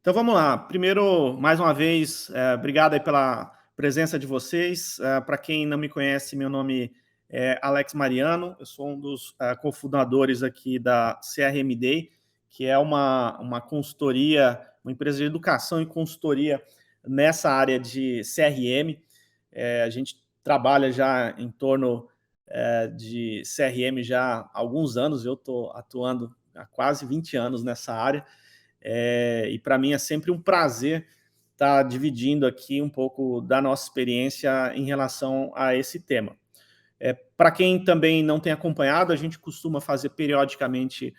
Então vamos lá. Primeiro, mais uma vez, obrigado aí pela presença de vocês. Para quem não me conhece, meu nome é Alex Mariano, eu sou um dos cofundadores aqui da CRM Day, que é uma consultoria, uma empresa de educação e consultoria nessa área de CRM. A gente trabalha já em torno de CRM já há alguns anos, eu estou atuando há quase 20 anos nessa área. E para mim é sempre um prazer estar dividindo aqui um pouco da nossa experiência em relação a esse tema. Para quem também não tem acompanhado, a gente costuma fazer periodicamente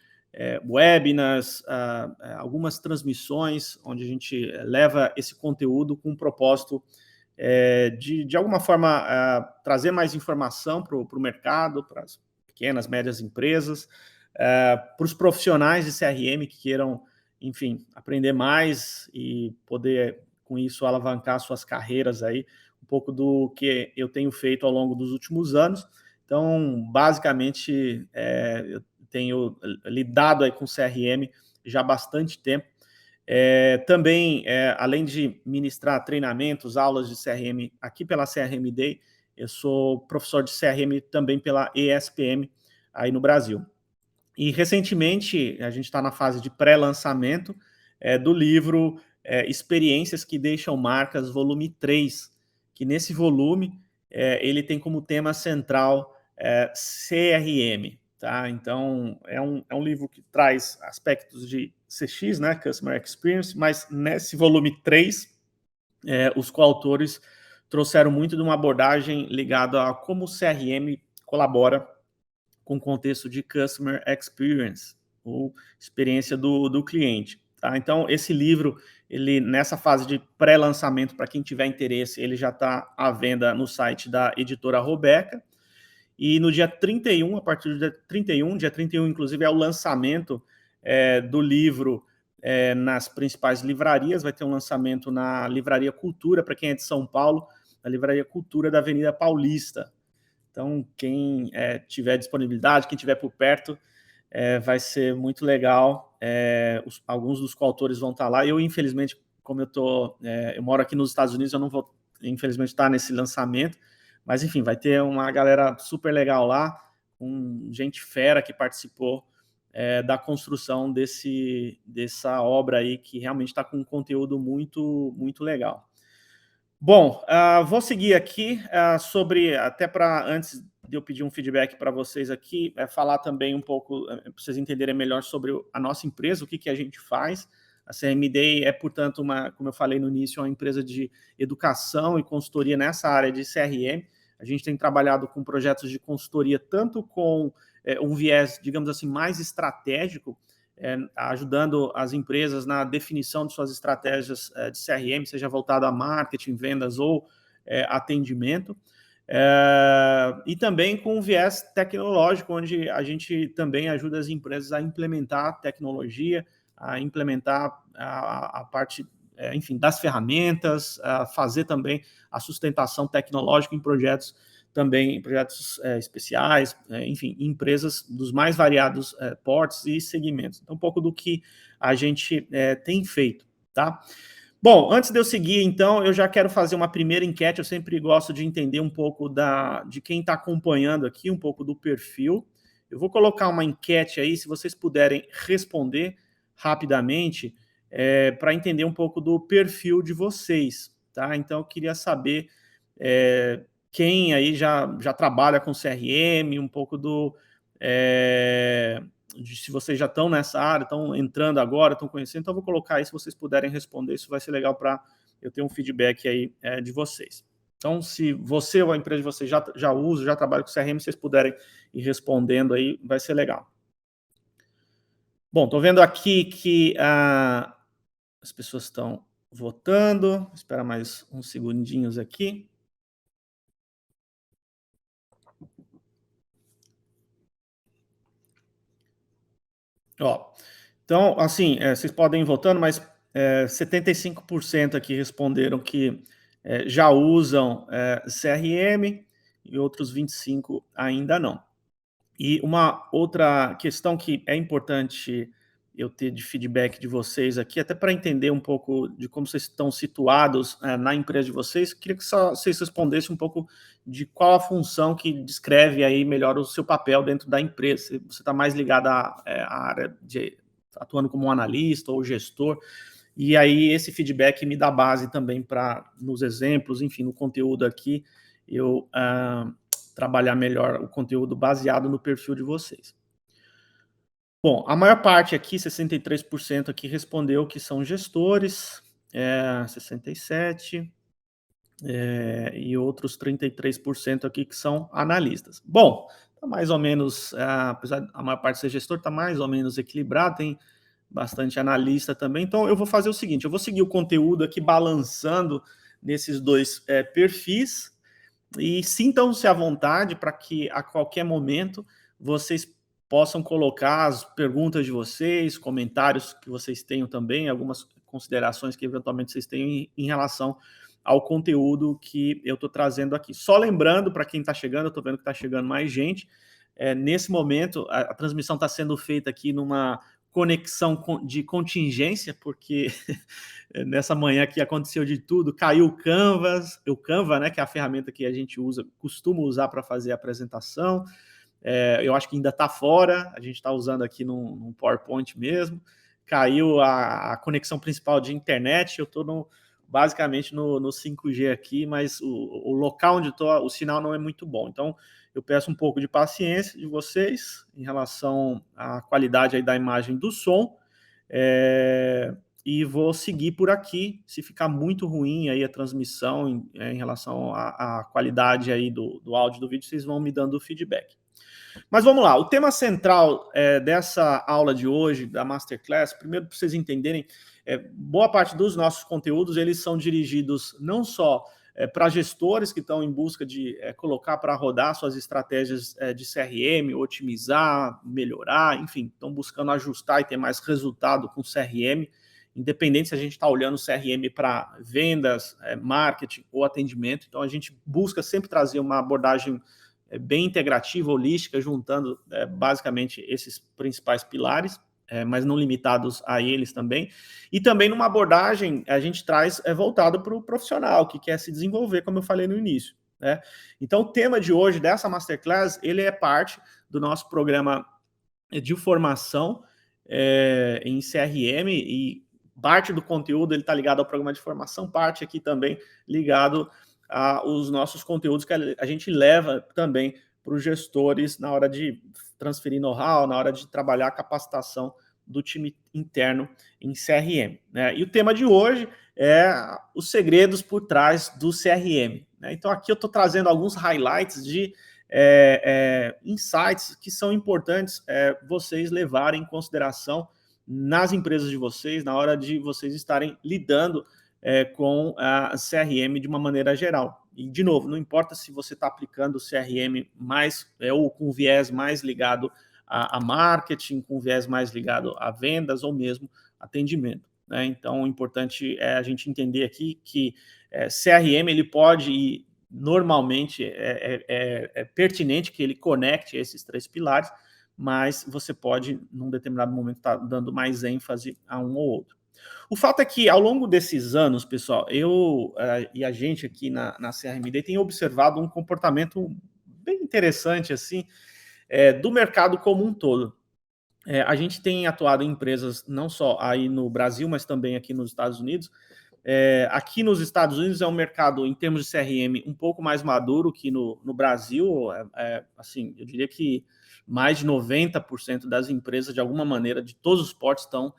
webinars, algumas transmissões, onde a gente leva esse conteúdo com o propósito de alguma forma, trazer mais informação para o mercado, para as pequenas, médias empresas, para os profissionais de CRM que queiram, enfim, aprender mais e poder, com isso, alavancar suas carreiras aí, um pouco do que eu tenho feito ao longo dos últimos anos. Então, basicamente, eu tenho lidado aí com CRM já há bastante tempo. Também, além de ministrar treinamentos, aulas de CRM aqui pela CRM Day, eu sou professor de CRM também pela ESPM aí no Brasil. E, recentemente, a gente está na fase de pré-lançamento do livro Experiências que Deixam Marcas, volume 3, que nesse volume ele tem como tema central CRM. Tá? Então, é um livro que traz aspectos de CX, né, Customer Experience, mas nesse volume 3, os coautores trouxeram muito de uma abordagem ligada a como o CRM colabora com o contexto de Customer Experience, ou experiência do cliente. Tá? Então, esse livro, ele nessa fase de pré-lançamento, para quem tiver interesse, ele já está à venda no site da editora Robeca. E no dia 31, a partir do dia 31, inclusive, é o lançamento do livro nas principais livrarias. Vai ter um lançamento na Livraria Cultura, para quem é de São Paulo, na Livraria Cultura da Avenida Paulista. Então, quem tiver disponibilidade, quem tiver por perto, vai ser muito legal. Alguns dos coautores vão estar lá. Eu, infelizmente, como eu moro aqui nos Estados Unidos, eu não vou, infelizmente, estar nesse lançamento. Mas, enfim, vai ter uma galera super legal lá, com gente fera que participou da construção dessa obra aí, que realmente está com um conteúdo muito, muito legal. Bom, vou seguir aqui sobre, até para, antes de eu pedir um feedback para vocês aqui, falar também um pouco, para vocês entenderem melhor sobre a nossa empresa, o que a gente faz. A CRM Day é, portanto, como eu falei no início, uma empresa de educação e consultoria nessa área de CRM. A gente tem trabalhado com projetos de consultoria, tanto com um viés, digamos assim, mais estratégico, ajudando as empresas na definição de suas estratégias de CRM, seja voltado a marketing, vendas ou atendimento. E também com um viés tecnológico, onde a gente também ajuda as empresas a implementar tecnologia, a implementar a parte, enfim, das ferramentas, a fazer também a sustentação tecnológica em projetos também, projetos especiais, enfim, empresas dos mais variados portes e segmentos. Então, um pouco do que a gente tem feito, tá? Bom, antes de eu seguir, então, eu já quero fazer uma primeira enquete. Eu sempre gosto de entender um pouco de quem está acompanhando aqui, um pouco do perfil. Eu vou colocar uma enquete aí, se vocês puderem responder rapidamente, para entender um pouco do perfil de vocês, tá? Então, eu queria saber quem aí já trabalha com CRM, um pouco de se vocês já estão nessa área, estão entrando agora, estão conhecendo. Então, eu vou colocar aí, se vocês puderem responder, isso vai ser legal para eu ter um feedback aí de vocês. Então, se você ou a empresa de vocês já usa, já trabalha com CRM, vocês puderem ir respondendo aí, vai ser legal. Bom, estou vendo aqui que as pessoas estão votando. Vou esperar mais uns segundinhos aqui. Então, assim, vocês podem ir votando, mas 75% aqui responderam que já usam CRM e outros 25% ainda não. E uma outra questão que é importante eu ter de feedback de vocês aqui, até para entender um pouco de como vocês estão situados na empresa de vocês. Queria que só vocês respondessem um pouco de qual a função que descreve aí melhor o seu papel dentro da empresa. Se você está mais ligado à área de atuando como um analista ou gestor, e aí esse feedback me dá base também para, nos exemplos, enfim, no conteúdo aqui, eu trabalhar melhor o conteúdo baseado no perfil de vocês. Bom, a maior parte aqui, 63% aqui, respondeu que são gestores, 67%, e outros 33% aqui que são analistas. Bom, tá mais ou menos, apesar da maior parte ser gestor, está mais ou menos equilibrado, tem bastante analista também. Então, eu vou fazer o seguinte, eu vou seguir o conteúdo aqui balançando nesses dois perfis, e sintam-se à vontade para que a qualquer momento vocês possam colocar as perguntas de vocês, comentários que vocês tenham também, algumas considerações que eventualmente vocês tenham em relação ao conteúdo que eu estou trazendo aqui. Só lembrando, para quem está chegando, eu estou vendo que está chegando mais gente, nesse momento a transmissão está sendo feita aqui numa conexão de contingência, porque nessa manhã aqui aconteceu de tudo, caiu o Canva, né, que é a ferramenta que a gente costuma usar para fazer a apresentação. Eu acho que ainda está fora, a gente está usando aqui num PowerPoint mesmo. Caiu a conexão principal de internet, eu estou basicamente no 5G aqui, mas o local onde estou, o sinal não é muito bom. Então, eu peço um pouco de paciência de vocês em relação à qualidade aí da imagem do som, e vou seguir por aqui. Se ficar muito ruim aí a transmissão em relação à qualidade aí do áudio do vídeo, vocês vão me dando feedback. Mas vamos lá, o tema central dessa aula de hoje, da Masterclass, primeiro para vocês entenderem, boa parte dos nossos conteúdos, eles são dirigidos não só para gestores que estão em busca de colocar para rodar suas estratégias de CRM, otimizar, melhorar, enfim, estão buscando ajustar e ter mais resultado com CRM, independente se a gente está olhando CRM para vendas, marketing ou atendimento. Então, a gente busca sempre trazer uma abordagem bem integrativa, holística, juntando basicamente esses principais pilares, mas não limitados a eles também. E também numa abordagem, a gente traz voltado para o profissional, que quer se desenvolver, como eu falei no início, né? Então, o tema de hoje, dessa Masterclass, ele é parte do nosso programa de formação em CRM, e parte do conteúdo ele está ligado ao programa de formação, parte aqui também ligado aos nossos conteúdos que a gente leva também para os gestores na hora de transferir know-how, na hora de trabalhar a capacitação do time interno em CRM, né? E o tema de hoje é os segredos por trás do CRM, né? Então aqui eu estou trazendo alguns highlights de insights que são importantes vocês levarem em consideração nas empresas de vocês, na hora de vocês estarem lidando com a CRM de uma maneira geral. E, de novo, não importa se você está aplicando o CRM mais ou com viés mais ligado a marketing, com viés mais ligado a vendas ou mesmo atendimento, né? Então, o importante é a gente entender aqui que CRM ele pode e normalmente é pertinente que ele conecte esses três pilares, mas você pode, num determinado momento, estar dando mais ênfase a um ou outro. O fato é que, ao longo desses anos, pessoal, eu e a gente aqui na CRMD tem observado um comportamento bem interessante, assim, do mercado como um todo. A gente tem atuado em empresas não só aí no Brasil, mas também aqui nos Estados Unidos. Aqui nos Estados Unidos é um mercado, em termos de CRM, um pouco mais maduro que no Brasil. Assim, eu diria que mais de 90% das empresas, de alguma maneira, de todos os portos, estão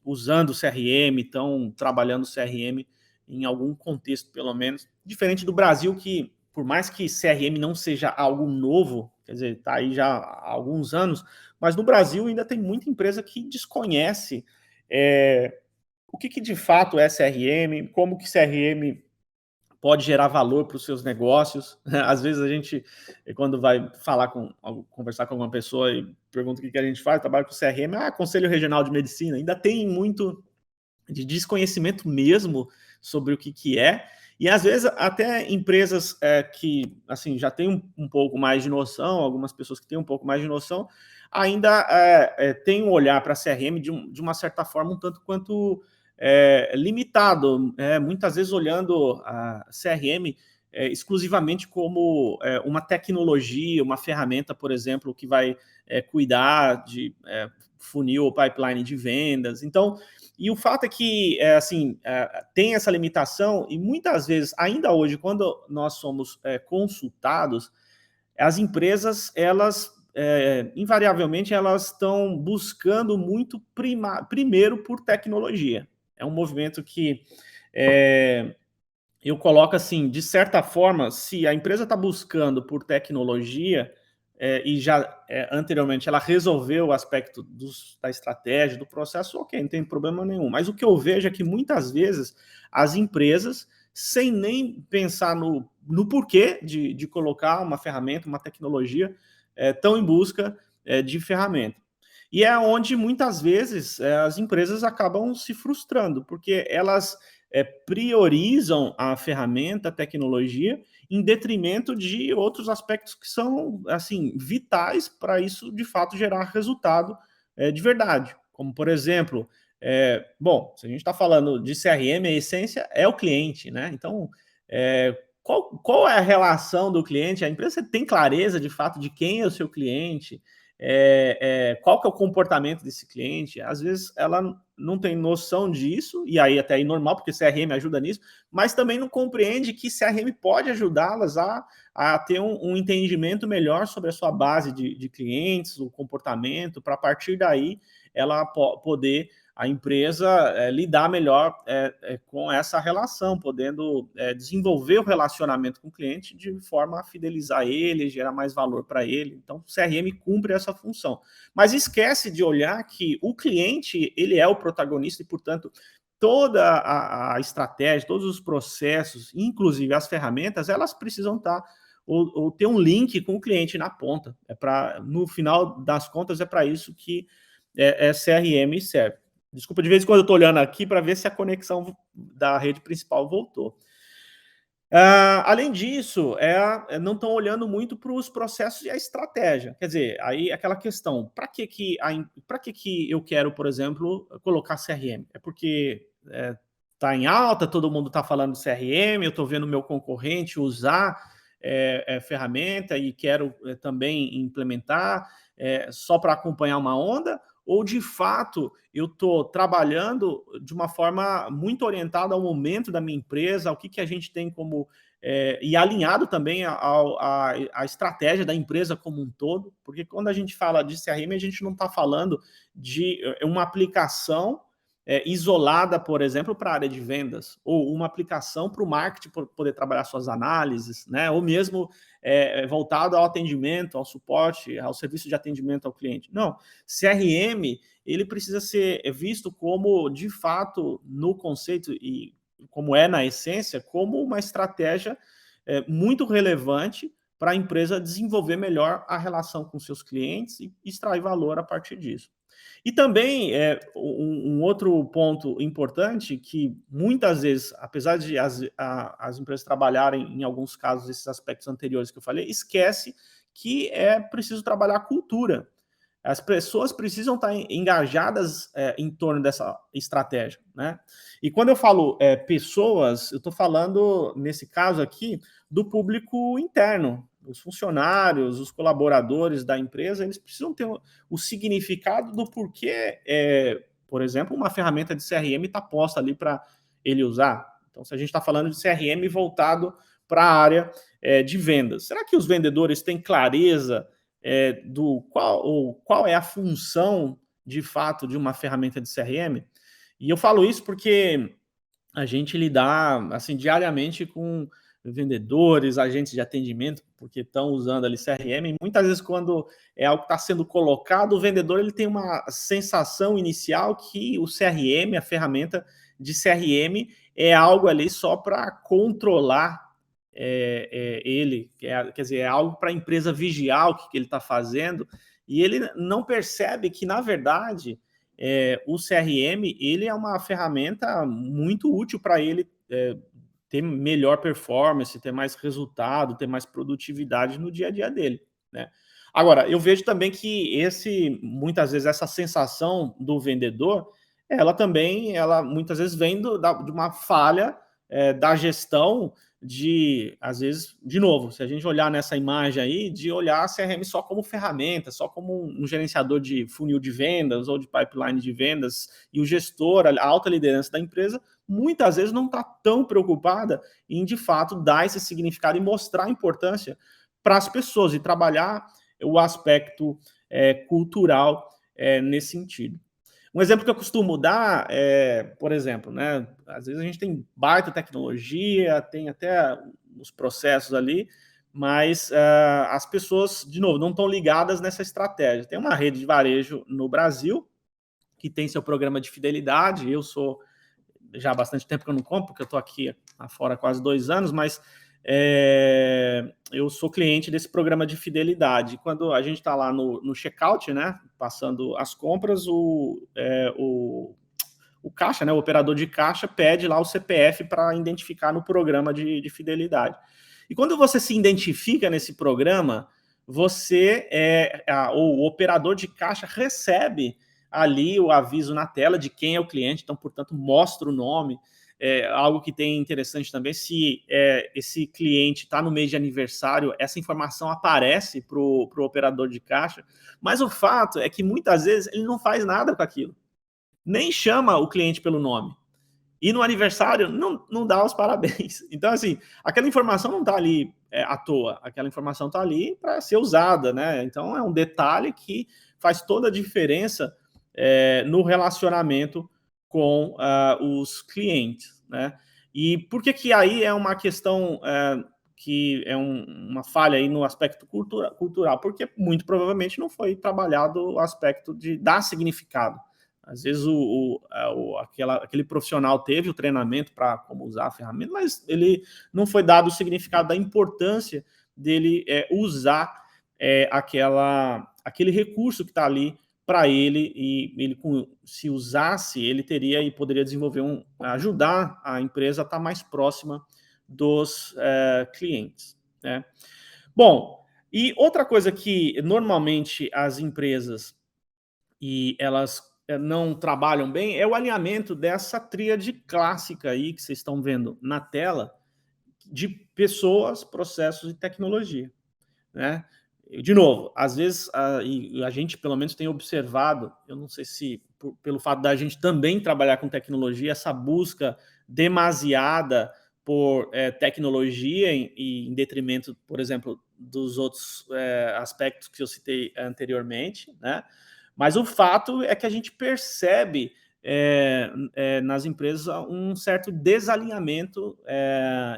usando CRM, estão trabalhando CRM em algum contexto, pelo menos. Diferente do Brasil, que, por mais que CRM não seja algo novo, quer dizer, está aí já há alguns anos, mas no Brasil ainda tem muita empresa que desconhece o que de fato é CRM, como que CRM pode gerar valor para os seus negócios. Às vezes a gente, quando vai conversar com alguma pessoa e pergunta o que a gente faz, trabalha com CRM, Conselho Regional de Medicina, ainda tem muito de desconhecimento mesmo sobre o que é, e às vezes até empresas que assim, já têm um pouco mais de noção, algumas pessoas que têm um pouco mais de noção, ainda tem um olhar para CRM de uma certa forma um tanto quanto limitado, muitas vezes olhando a CRM exclusivamente como uma tecnologia, uma ferramenta, por exemplo, que vai cuidar de funil ou pipeline de vendas. Então, e o fato é que assim, tem essa limitação e muitas vezes, ainda hoje, quando nós somos consultados, as empresas, elas invariavelmente elas estão buscando muito primeiro por tecnologia. É um movimento que eu coloco assim, de certa forma, se a empresa está buscando por tecnologia e já anteriormente ela resolveu o aspecto da estratégia, do processo, ok, não tem problema nenhum. Mas o que eu vejo é que muitas vezes as empresas, sem nem pensar no porquê de colocar uma ferramenta, uma tecnologia, estão em busca de ferramenta. E é onde muitas vezes as empresas acabam se frustrando, porque elas priorizam a ferramenta, a tecnologia, em detrimento de outros aspectos que são assim vitais para isso de fato gerar resultado de verdade. Como, por exemplo, bom, se a gente está falando de CRM, a essência é o cliente, né? Então, qual é a relação do cliente? A empresa tem clareza de fato de quem é o seu cliente? Qual que é o comportamento desse cliente? Às vezes ela não tem noção disso, e aí até é normal, porque CRM ajuda nisso, mas também não compreende que CRM pode ajudá-las a ter um entendimento melhor sobre a sua base de clientes, o comportamento, para a partir daí ela poder, a empresa, lidar melhor com essa relação, podendo desenvolver o relacionamento com o cliente de forma a fidelizar ele, gerar mais valor para ele. Então, o CRM cumpre essa função. Mas esquece de olhar que o cliente, ele é o protagonista e, portanto, toda a estratégia, todos os processos, inclusive as ferramentas, elas precisam estar ou ter um link com o cliente na ponta. No final das contas, é para isso que CRM serve. Desculpa, de vez em quando eu estou olhando aqui para ver se a conexão da rede principal voltou. Além disso, não estão olhando muito para os processos e a estratégia. Quer dizer, aí aquela questão, para que eu quero, por exemplo, colocar CRM? É porque está em alta, todo mundo está falando de CRM, eu estou vendo meu concorrente usar ferramenta e quero também implementar só para acompanhar uma onda? Ou, de fato, eu estou trabalhando de uma forma muito orientada ao momento da minha empresa, ao que a gente tem como... e alinhado também à estratégia da empresa como um todo, porque quando a gente fala de CRM, a gente não está falando de uma aplicação isolada, por exemplo, para a área de vendas, ou uma aplicação para o marketing poder trabalhar suas análises, né? Ou mesmo voltado ao atendimento, ao suporte, ao serviço de atendimento ao cliente. Não, CRM, ele precisa ser visto como, de fato, no conceito e como é na essência, como uma estratégia muito relevante para a empresa desenvolver melhor a relação com seus clientes e extrair valor a partir disso. E também um outro ponto importante que muitas vezes, apesar de as empresas trabalharem em alguns casos esses aspectos anteriores que eu falei, esquece que é preciso trabalhar a cultura. As pessoas precisam estar engajadas em torno dessa estratégia, né? E quando eu falo pessoas, eu estou falando, nesse caso aqui, do público interno. Os funcionários, os colaboradores da empresa, eles precisam ter o significado do porquê, por exemplo, uma ferramenta de CRM está posta ali para ele usar. Então, se a gente está falando de CRM voltado para a área de vendas, será que os vendedores têm clareza do qual é a função, de fato, de uma ferramenta de CRM? E eu falo isso porque a gente lidar assim, diariamente com vendedores, agentes de atendimento, porque estão usando ali CRM, e muitas vezes quando é algo que está sendo colocado, o vendedor ele tem uma sensação inicial que o CRM, a ferramenta de CRM, é algo ali só para controlar ele, quer dizer, é algo para a empresa vigiar o que ele está fazendo, e ele não percebe que, na verdade, o CRM ele é uma ferramenta muito útil para ele ter melhor performance, ter mais resultado, ter mais produtividade no dia a dia dele, né? Agora, eu vejo também que muitas vezes essa sensação do vendedor, ela muitas vezes vem de uma falha da gestão às vezes, de novo, se a gente olhar nessa imagem aí, de olhar a CRM só como ferramenta, só como um gerenciador de funil de vendas ou de pipeline de vendas, e o gestor, a alta liderança da empresa, muitas vezes não está tão preocupada em, de fato, dar esse significado e mostrar a importância para as pessoas e trabalhar o aspecto cultural nesse sentido. Um exemplo que eu costumo dar é, por exemplo, né, às vezes a gente tem baita tecnologia, tem até os processos ali, mas as pessoas, de novo, não estão ligadas nessa estratégia. Tem uma rede de varejo no Brasil que tem seu programa de fidelidade. Eu sou já há bastante tempo que eu não compro, porque eu estou aqui fora há quase 2 anos, mas eu sou cliente desse programa de fidelidade. Quando a gente está lá no checkout, né, passando as compras, o caixa, né, o operador de caixa pede lá o CPF para identificar no programa de fidelidade. E quando você se identifica nesse programa, o operador de caixa recebe ali o aviso na tela de quem é o cliente, então, portanto, mostra o nome. Algo que tem interessante também, se esse cliente está no mês de aniversário, essa informação aparece para o operador de caixa, mas o fato é que muitas vezes ele não faz nada com aquilo, nem chama o cliente pelo nome. E no aniversário não dá os parabéns. Então, assim, aquela informação não está ali à toa, aquela informação está ali para ser usada, né? Então, é um detalhe que faz toda a diferença no relacionamento com os clientes, né? E por que aí é uma questão que é uma falha aí no aspecto cultural? Porque muito provavelmente não foi trabalhado o aspecto de dar significado. Às vezes aquele profissional teve o treinamento para como usar a ferramenta, mas ele não foi dado o significado da importância dele usar aquele recurso que está ali para ele, e ele, se usasse, ele teria e poderia desenvolver ajudar a empresa a estar mais próxima dos clientes, né? Bom, e outra coisa que normalmente as empresas e elas não trabalham bem é o alinhamento dessa tríade clássica aí que vocês estão vendo na tela, de pessoas, processos e tecnologia, né? De novo, às vezes a gente pelo menos tem observado, eu não sei se pelo fato da gente também trabalhar com tecnologia, essa busca demasiada por tecnologia em detrimento, por exemplo, dos outros aspectos que eu citei anteriormente, né? Mas o fato é que a gente percebe nas empresas um certo desalinhamento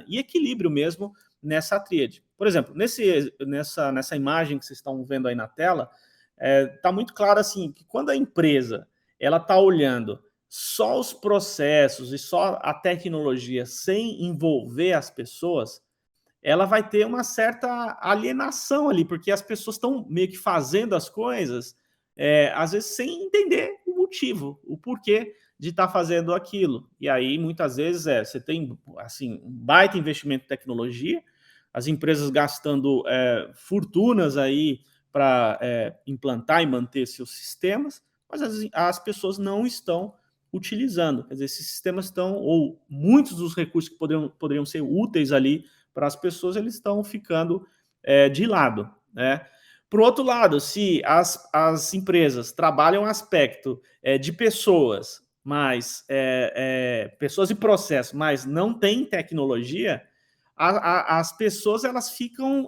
e equilíbrio mesmo nessa tríade. Por exemplo, nessa imagem que vocês estão vendo aí na tela, está muito claro assim que quando a empresa ela está olhando só os processos e só a tecnologia sem envolver as pessoas, ela vai ter uma certa alienação ali, porque as pessoas estão meio que fazendo as coisas, às vezes sem entender o motivo, o porquê de estar fazendo aquilo. E aí, muitas vezes, você tem assim, um baita investimento em tecnologia, as empresas gastando fortunas aí para implantar e manter seus sistemas, mas as pessoas não estão utilizando. Quer dizer, esses sistemas estão, ou muitos dos recursos que poderiam ser úteis ali para as pessoas, eles estão ficando de lado, né? Por outro lado, se as empresas trabalham o aspecto de pessoas, mas pessoas e processos, mas não tem tecnologia, as pessoas elas ficam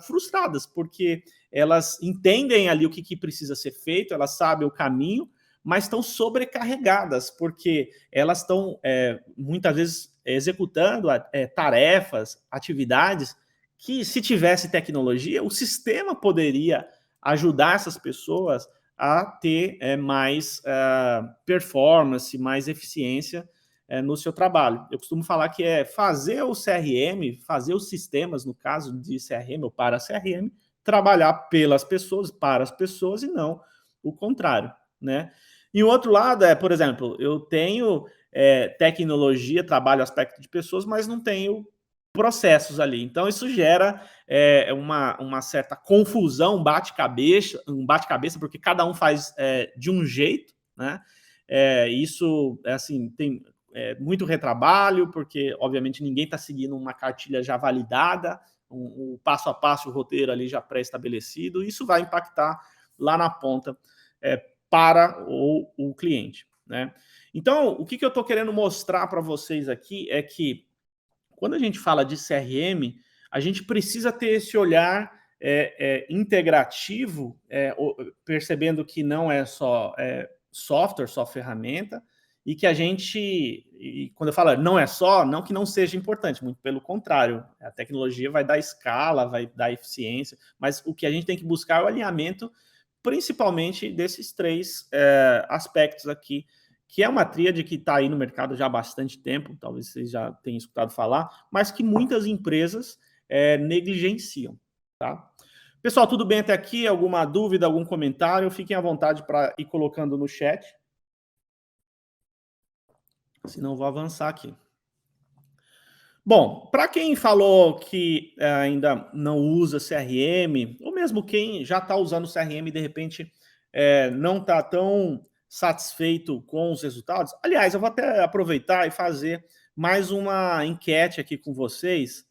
frustradas, porque elas entendem ali o que precisa ser feito, elas sabem o caminho, mas estão sobrecarregadas, porque elas estão muitas vezes executando tarefas, atividades que, se tivesse tecnologia, o sistema poderia ajudar essas pessoas a ter mais performance, mais eficiência no seu trabalho. Eu costumo falar que fazer o CRM, fazer os sistemas, no caso de CRM ou para CRM, trabalhar pelas pessoas, para as pessoas e não o contrário, né? E o outro lado por exemplo, eu tenho tecnologia, trabalho aspecto de pessoas, mas não tenho processos ali. Então, isso gera uma certa confusão, um bate-cabeça, porque cada um faz de um jeito, né? Isso, assim, tem muito retrabalho, porque, obviamente, ninguém está seguindo uma cartilha já validada, o passo a passo, o roteiro ali já pré-estabelecido. Isso vai impactar lá na ponta para o cliente, né? Então, o que eu estou querendo mostrar para vocês aqui é que quando a gente fala de CRM, a gente precisa ter esse olhar integrativo, percebendo que não é só software, só ferramenta, e que a gente, e quando eu falo não é só, não que não seja importante, muito pelo contrário, a tecnologia vai dar escala, vai dar eficiência, mas o que a gente tem que buscar é o alinhamento, principalmente desses três aspectos aqui, que é uma tríade que está aí no mercado já há bastante tempo, talvez vocês já tenham escutado falar, mas que muitas empresas negligenciam, tá? Pessoal, tudo bem até aqui? Alguma dúvida, algum comentário? Fiquem à vontade para ir colocando no chat. Senão vou avançar aqui. Bom, para quem falou que ainda não usa CRM, ou mesmo quem já está usando CRM e de repente não está tão satisfeito com os resultados, aliás, eu vou até aproveitar e fazer mais uma enquete aqui com vocês.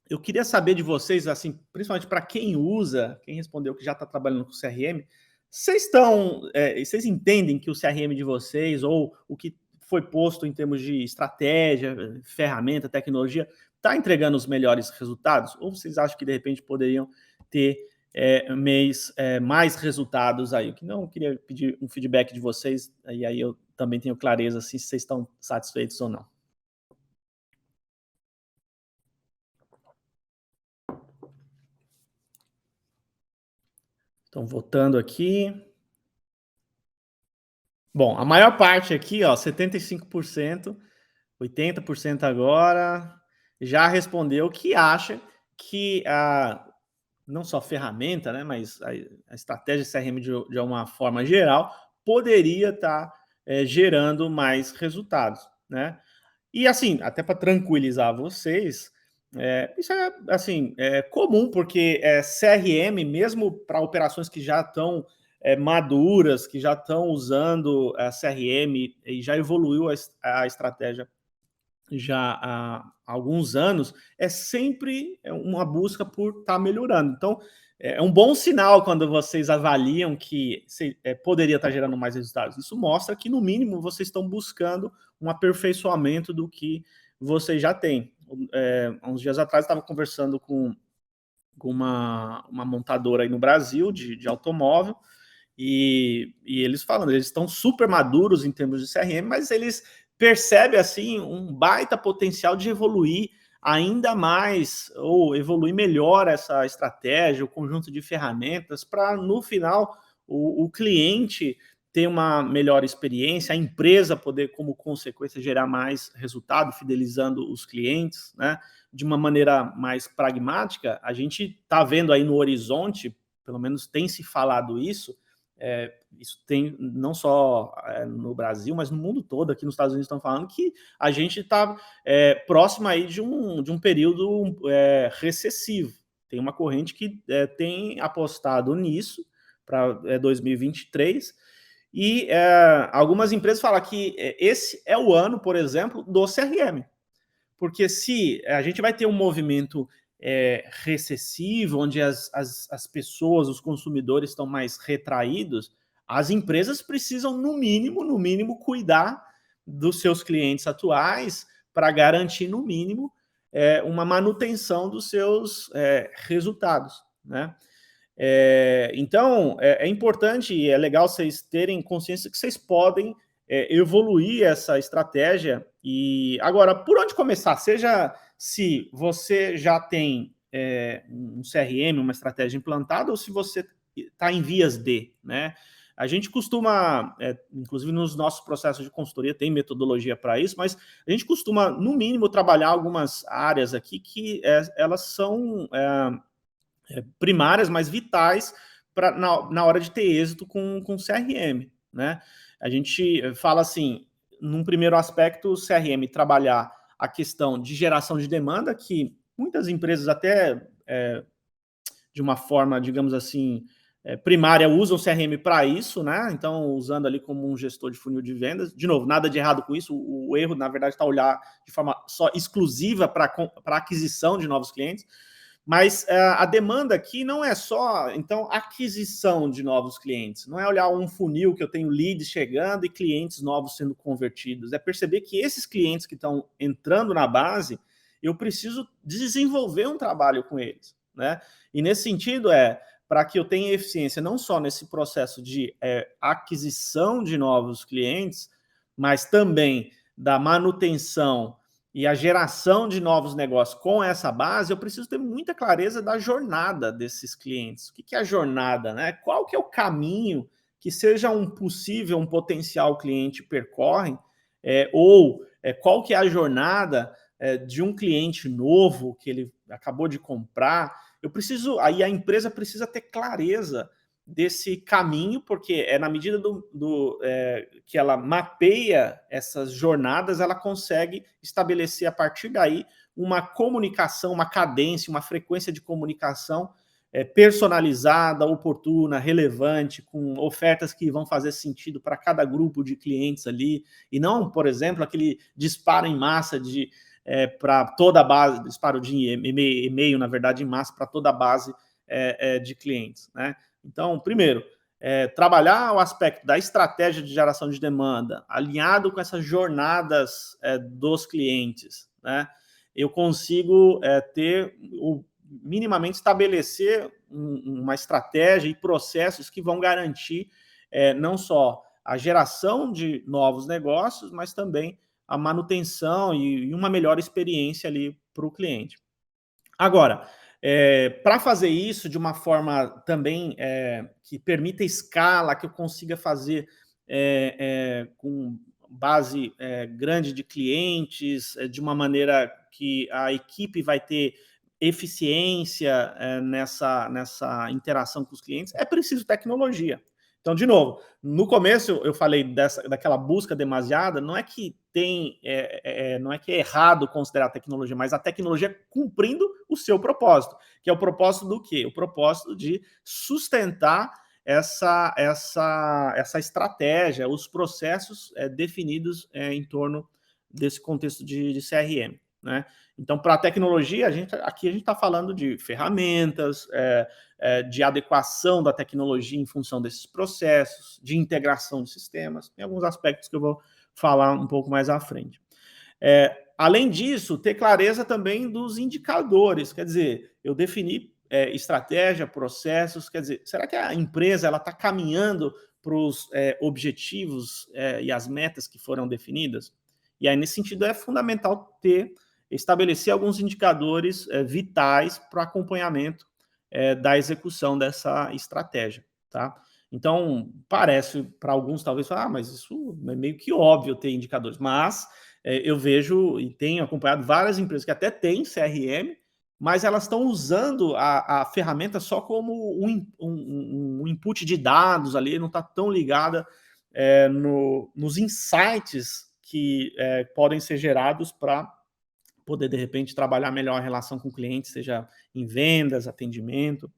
Eu queria saber de vocês, assim, principalmente para quem usa, quem respondeu que já está trabalhando com CRM, vocês entendem que o CRM de vocês, ou o que foi posto em termos de estratégia, ferramenta, tecnologia, está entregando os melhores resultados? Ou vocês acham que, de repente, poderiam ter mais resultados aí? Que não queria pedir um feedback de vocês, e aí eu também tenho clareza se vocês estão satisfeitos ou não. Estão votando aqui. Bom, a maior parte aqui, ó, 75%, 80% agora, já respondeu que acha que não só a ferramenta, né, mas a estratégia CRM de uma forma geral poderia estar gerando mais resultados, né? E assim, até para tranquilizar vocês, isso é assim, comum, porque CRM, mesmo para operações que já estão maduras, que já estão usando a CRM e já evoluiu a estratégia já há alguns anos, é sempre uma busca por estar melhorando. Então, é um bom sinal quando vocês avaliam que poderia estar gerando mais resultados. Isso mostra que, no mínimo, vocês estão buscando um aperfeiçoamento do que vocês já têm. Há uns dias atrás, estava conversando com uma montadora aí no Brasil de automóvel, e eles falando, eles estão super maduros em termos de CRM, mas eles percebem assim um baita potencial de evoluir ainda mais, ou evoluir melhor essa estratégia, o conjunto de ferramentas, para no final o cliente ter uma melhor experiência, a empresa poder, como consequência, gerar mais resultado, fidelizando os clientes, né? De uma maneira mais pragmática, a gente está vendo aí no horizonte, pelo menos tem se falado isso tem não só no Brasil, mas no mundo todo, aqui nos Estados Unidos estão falando que a gente está próximo aí de um período recessivo. Tem uma corrente que tem apostado nisso para 2023, e algumas empresas falam que esse é o ano, por exemplo, do CRM. Porque se a gente vai ter um movimento recessivo, onde as pessoas, os consumidores estão mais retraídos, as empresas precisam, no mínimo, cuidar dos seus clientes atuais para garantir, no mínimo, uma manutenção dos seus resultados, né? Então, é importante e é legal vocês terem consciência que vocês podem evoluir essa estratégia. E agora, por onde começar? Seja se você já tem um CRM, uma estratégia implantada, ou se você está em vias de, né? A gente costuma, inclusive nos nossos processos de consultoria, tem metodologia para isso, mas a gente costuma, no mínimo, trabalhar algumas áreas aqui que elas são primárias, mas vitais na hora de ter êxito com CRM, né? A gente fala assim, num primeiro aspecto, o CRM trabalhar a questão de geração de demanda, que muitas empresas até de uma forma, digamos assim, primária, usam o CRM para isso, né? Então, usando ali como um gestor de funil de vendas. De novo, nada de errado com isso. O erro, na verdade, está olhar de forma só exclusiva para aquisição de novos clientes. Mas a demanda aqui não é só, então, aquisição de novos clientes. Não é olhar um funil que eu tenho leads chegando e clientes novos sendo convertidos. É perceber que esses clientes que estão entrando na base, eu preciso desenvolver um trabalho com eles, né? E nesse sentido para que eu tenha eficiência não só nesse processo de aquisição de novos clientes, mas também da manutenção e a geração de novos negócios com essa base, eu preciso ter muita clareza da jornada desses clientes. O que é a jornada, né? Qual que é o caminho que seja um potencial cliente percorre, qual que é a jornada de um cliente novo que ele acabou de comprar. Aí a empresa precisa ter clareza desse caminho, porque na medida que ela mapeia essas jornadas, ela consegue estabelecer a partir daí uma comunicação, uma cadência, uma frequência de comunicação personalizada, oportuna, relevante, com ofertas que vão fazer sentido para cada grupo de clientes ali, e não, por exemplo, aquele disparo em massa para toda a base, disparo de e-mail, na verdade, em massa para toda a base de clientes, né? Então, primeiro, trabalhar o aspecto da estratégia de geração de demanda, alinhado com essas jornadas dos clientes, né? Eu consigo minimamente estabelecer uma estratégia e processos que vão garantir não só a geração de novos negócios, mas também a manutenção e uma melhor experiência ali para o cliente. Agora, para fazer isso de uma forma também que permita escala, que eu consiga fazer com base grande de clientes, de uma maneira que a equipe vai ter eficiência nessa interação com os clientes, é preciso tecnologia. Então, de novo, no começo eu falei daquela busca demasiada, não é que não é que é errado considerar a tecnologia, mas a tecnologia cumprindo o seu propósito, que é o propósito do quê? O propósito de sustentar essa estratégia, os processos definidos em torno desse contexto de CRM, né? Então, para a tecnologia, aqui a gente está falando de ferramentas, de adequação da tecnologia em função desses processos, de integração de sistemas, tem alguns aspectos que eu vou falar um pouco mais à frente. Além disso, ter clareza também dos indicadores, quer dizer, eu defini estratégia, processos, quer dizer, será que a empresa está caminhando para os objetivos e as metas que foram definidas? E aí, nesse sentido, é fundamental estabelecer alguns indicadores vitais para o acompanhamento da execução dessa estratégia, tá? Então, parece para alguns talvez, mas isso é meio que óbvio ter indicadores, mas eu vejo e tenho acompanhado várias empresas que até têm CRM, mas elas estão usando a ferramenta só como um input de dados ali, não está tão ligada nos insights que podem ser gerados para poder, de repente, trabalhar melhor a relação com o cliente, seja em vendas, atendimento.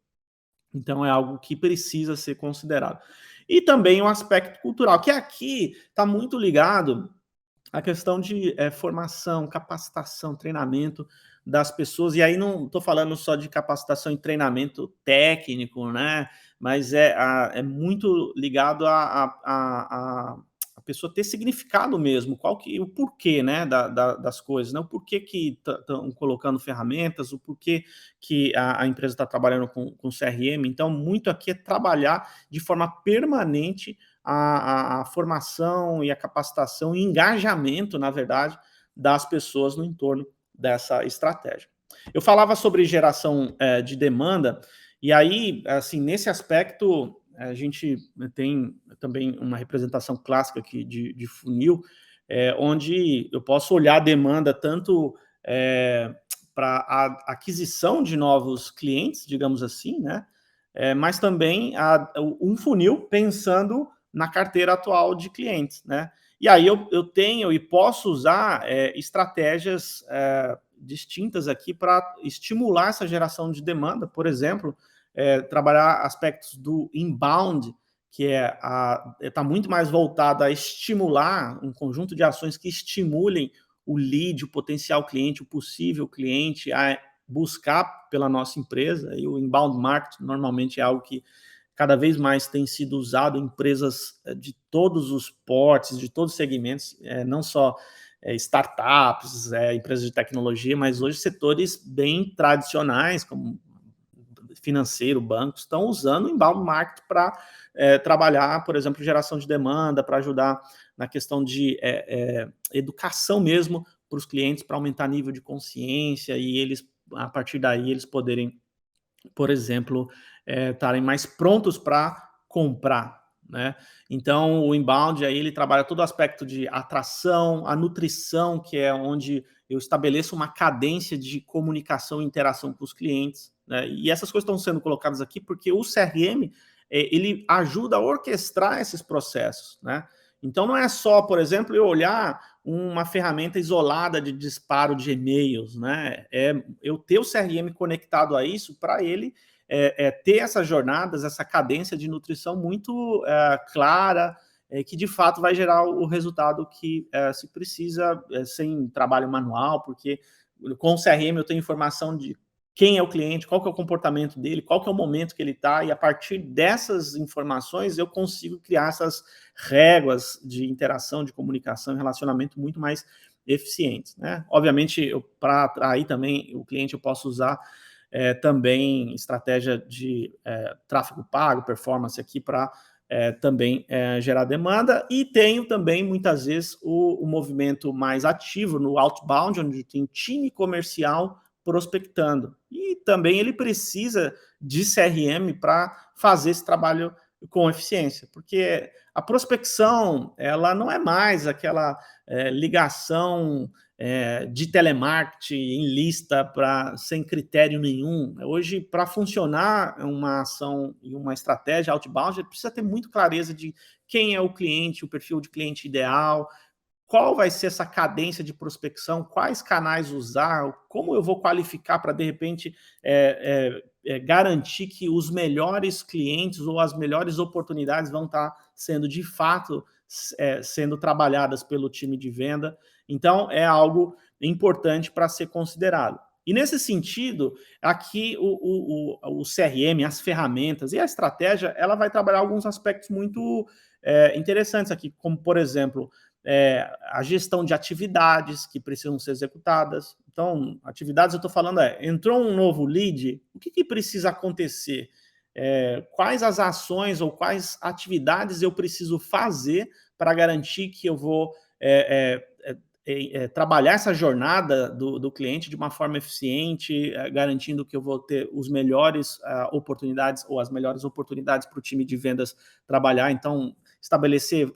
Então, é algo que precisa ser considerado. E também o aspecto cultural, que aqui está muito ligado à questão de formação, capacitação, treinamento das pessoas. E aí não estou falando só de capacitação e treinamento técnico, né? Mas é muito ligado a pessoa ter significado mesmo, o porquê, né, das coisas, né? O porquê que estão colocando ferramentas, o porquê que a empresa está trabalhando com CRM. Então, muito aqui é trabalhar de forma permanente a formação e a capacitação e engajamento, na verdade, das pessoas no entorno dessa estratégia. Eu falava sobre geração de demanda, e aí, assim, nesse aspecto, a gente tem também uma representação clássica aqui de funil, onde eu posso olhar a demanda tanto para a aquisição de novos clientes, digamos assim, né? Mas também um funil pensando na carteira atual de clientes, né? E aí eu tenho e posso usar estratégias distintas aqui para estimular essa geração de demanda, por exemplo, trabalhar aspectos do inbound, que está muito mais voltado a estimular um conjunto de ações que estimulem o lead, o potencial cliente, o possível cliente a buscar pela nossa empresa. E o inbound marketing normalmente é algo que cada vez mais tem sido usado em empresas de todos os portes, de todos os segmentos, não só startups, empresas de tecnologia, mas hoje setores bem tradicionais, como financeiro, bancos, estão usando o inbound marketing para trabalhar, por exemplo, geração de demanda, para ajudar na questão de educação mesmo para os clientes, para aumentar nível de consciência e eles, a partir daí, eles poderem, por exemplo, estarem mais prontos para comprar, né? Então, o inbound, aí ele trabalha todo o aspecto de atração, a nutrição, que é onde eu estabeleço uma cadência de comunicação e interação com os clientes, né? E essas coisas estão sendo colocadas aqui porque o CRM, ele ajuda a orquestrar esses processos, né? Então, não é só, por exemplo, eu olhar uma ferramenta isolada de disparo de e-mails, né? Eu ter o CRM conectado a isso para ele ter essas jornadas, essa cadência de nutrição muito clara, que de fato vai gerar o resultado que se precisa sem trabalho manual, porque com o CRM eu tenho informação de quem é o cliente, qual que é o comportamento dele, qual que é o momento que ele está, e a partir dessas informações eu consigo criar essas réguas de interação, de comunicação e relacionamento muito mais eficientes, né? Obviamente, para atrair também o cliente, eu posso usar também estratégia de tráfego pago, performance aqui para também gerar demanda, e tenho também muitas vezes o movimento mais ativo no outbound, onde tem time comercial prospectando. E também ele precisa de CRM para fazer esse trabalho com eficiência, porque a prospecção, ela não é mais aquela ligação de telemarketing em lista sem critério nenhum. Hoje, para funcionar uma ação e uma estratégia outbound, precisa ter muito clareza de quem é o cliente, o perfil de cliente ideal, qual vai ser essa cadência de prospecção, quais canais usar, como eu vou qualificar para, de repente, garantir que os melhores clientes ou as melhores oportunidades vão estar sendo, de fato, sendo trabalhadas pelo time de venda. Então, é algo importante para ser considerado. E, nesse sentido, aqui o CRM, as ferramentas e a estratégia, ela vai trabalhar alguns aspectos muito interessantes aqui, como, por exemplo, a gestão de atividades que precisam ser executadas. Então, atividades, eu estou falando, entrou um novo lead, o que precisa acontecer? Quais as ações ou quais atividades eu preciso fazer para garantir que eu vou trabalhar essa jornada do cliente de uma forma eficiente, garantindo que eu vou ter os melhores oportunidades ou as melhores oportunidades para o time de vendas trabalhar. Então, estabelecer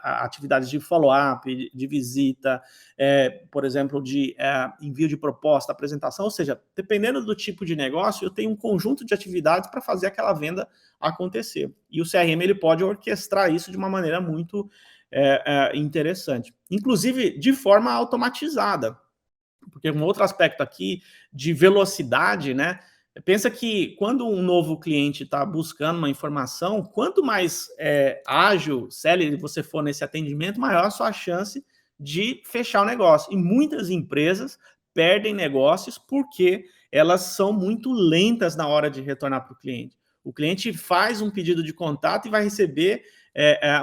atividades de follow-up, de visita, por exemplo, de envio de proposta, apresentação, ou seja, dependendo do tipo de negócio, eu tenho um conjunto de atividades para fazer aquela venda acontecer. E o CRM ele pode orquestrar isso de uma maneira muito interessante, inclusive de forma automatizada, porque um outro aspecto aqui de velocidade, né? Pensa que quando um novo cliente está buscando uma informação, quanto mais ágil, célere você for nesse atendimento, maior a sua chance de fechar o negócio. E muitas empresas perdem negócios porque elas são muito lentas na hora de retornar para o cliente. O cliente faz um pedido de contato e vai receber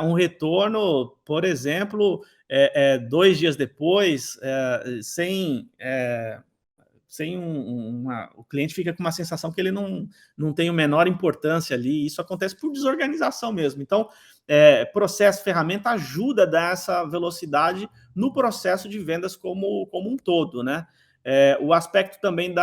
um retorno, por exemplo, 2 dias depois, sem o cliente fica com uma sensação que ele não tem a menor importância ali. Isso acontece por desorganização mesmo. Então, processo, ferramenta ajuda a dar essa velocidade no processo de vendas como um todo, né? O aspecto também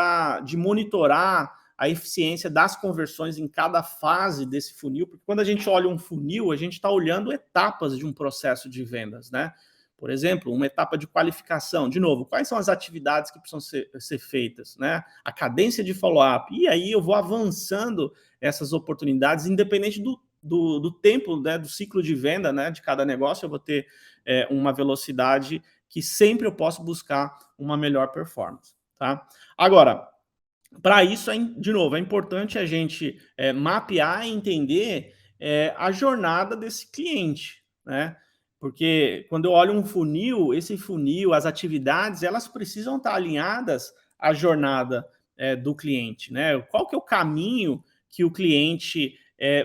de monitorar a eficiência das conversões em cada fase desse funil, porque quando a gente olha um funil, a gente está olhando etapas de um processo de vendas, né? Por exemplo, uma etapa de qualificação. De novo, quais são as atividades que precisam ser feitas, né? A cadência de follow-up. E aí eu vou avançando essas oportunidades, independente do do tempo, né, do ciclo de venda, né, de cada negócio, eu vou ter uma velocidade que sempre eu posso buscar uma melhor performance, tá? Agora, para isso, de novo, é importante a gente mapear e entender a jornada desse cliente, né? Porque quando eu olho um funil, esse funil, as atividades, elas precisam estar alinhadas à jornada do cliente, né? Qual que é o caminho que o cliente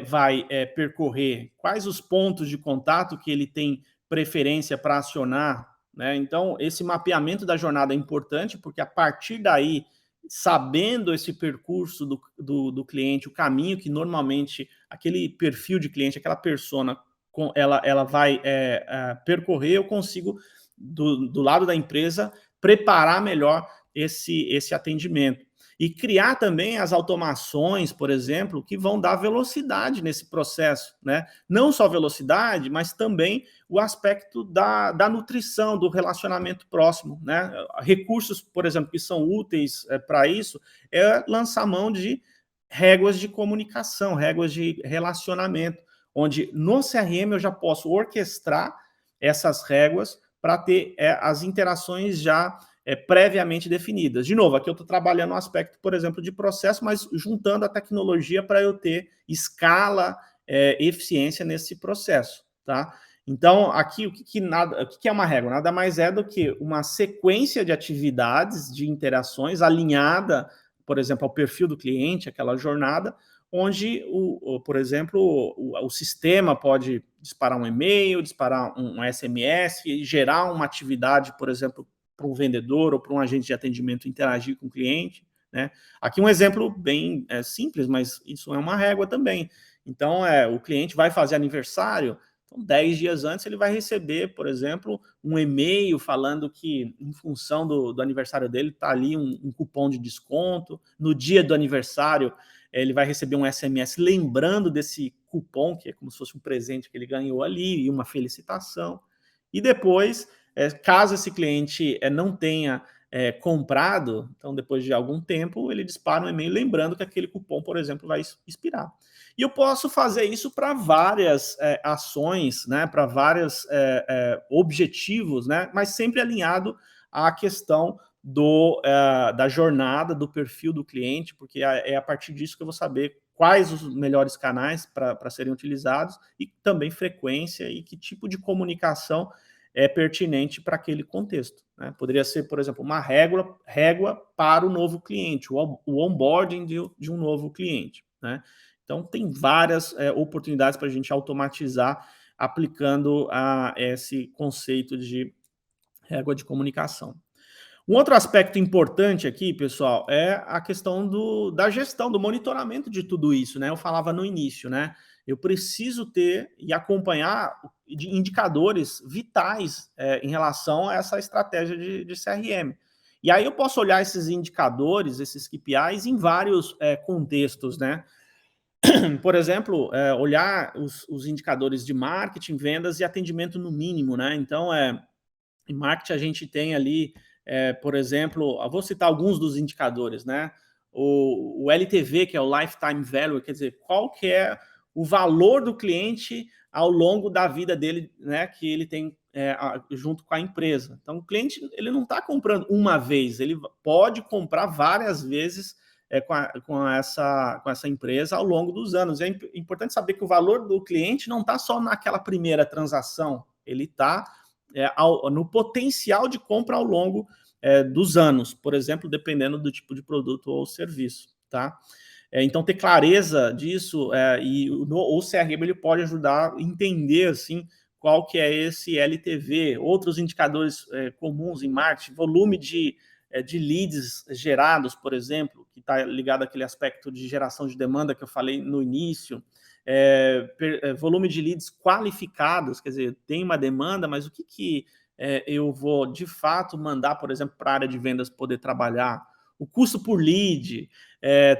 vai percorrer? Quais os pontos de contato que ele tem preferência para acionar, né? Então, esse mapeamento da jornada é importante, porque a partir daí, sabendo esse percurso do cliente, o caminho que normalmente aquele perfil de cliente, aquela persona, ela vai percorrer, eu consigo, do lado da empresa, preparar melhor esse atendimento. E criar também as automações, por exemplo, que vão dar velocidade nesse processo, né? Não só velocidade, mas também o aspecto da nutrição, do relacionamento próximo, né? Recursos, por exemplo, que são úteis para isso, é lançar mão de réguas de comunicação, réguas de relacionamento, onde no CRM eu já posso orquestrar essas réguas para ter as interações já previamente definidas. De novo, aqui eu estou trabalhando um aspecto, por exemplo, de processo, mas juntando a tecnologia para eu ter escala, eficiência nesse processo, tá? Então, aqui, o que é uma régua? Nada mais é do que uma sequência de atividades, de interações alinhada, por exemplo, ao perfil do cliente, aquela jornada, onde, por exemplo, o sistema pode disparar um e-mail, disparar um SMS e gerar uma atividade, por exemplo, para um vendedor ou para um agente de atendimento interagir com o cliente, né? Aqui um exemplo bem simples, mas isso é uma régua também. Então, o cliente vai fazer aniversário, então 10 dias antes ele vai receber, por exemplo, um e-mail falando que, em função do aniversário dele, está ali um cupom de desconto. No dia do aniversário, ele vai receber um SMS lembrando desse cupom, que é como se fosse um presente que ele ganhou ali, e uma felicitação. E depois, caso esse cliente não tenha comprado, então depois de algum tempo, ele dispara um e-mail lembrando que aquele cupom, por exemplo, vai expirar. E eu posso fazer isso para várias ações, né, para vários objetivos, né, mas sempre alinhado à questão da jornada, do perfil do cliente, porque é a partir disso que eu vou saber quais os melhores canais para serem utilizados e também frequência e que tipo de comunicação é pertinente para aquele contexto, né? Poderia ser, por exemplo, uma régua para o novo cliente, o onboarding de um novo cliente, né? Então, tem várias oportunidades para a gente automatizar aplicando esse conceito de régua de comunicação. Um outro aspecto importante aqui, pessoal, é a questão da gestão, do monitoramento de tudo isso, né? Eu falava no início, né? Eu preciso ter e acompanhar indicadores vitais em relação a essa estratégia de CRM. E aí eu posso olhar esses indicadores, esses KPIs, em vários contextos, né? Por exemplo, olhar os indicadores de marketing, vendas e atendimento no mínimo, né? Então, em marketing a gente tem ali, por exemplo, eu vou citar alguns dos indicadores, né? O LTV, que é o Lifetime Value, quer dizer, qual que é o valor do cliente ao longo da vida dele, né? Que ele tem junto com a empresa. Então, o cliente ele não está comprando uma vez, ele pode comprar várias vezes com essa empresa ao longo dos anos. É importante saber que o valor do cliente não está só naquela primeira transação, ele está no potencial de compra ao longo dos anos, por exemplo, dependendo do tipo de produto ou serviço, tá? Então, ter clareza disso e o CRM ele pode ajudar a entender, assim, qual que é esse LTV, outros indicadores comuns em marketing, volume de leads gerados, por exemplo, que está ligado àquele aspecto de geração de demanda que eu falei no início, volume de leads qualificados, quer dizer, tem uma demanda, mas o que eu vou de fato mandar, por exemplo, para a área de vendas poder trabalhar, o custo por lead,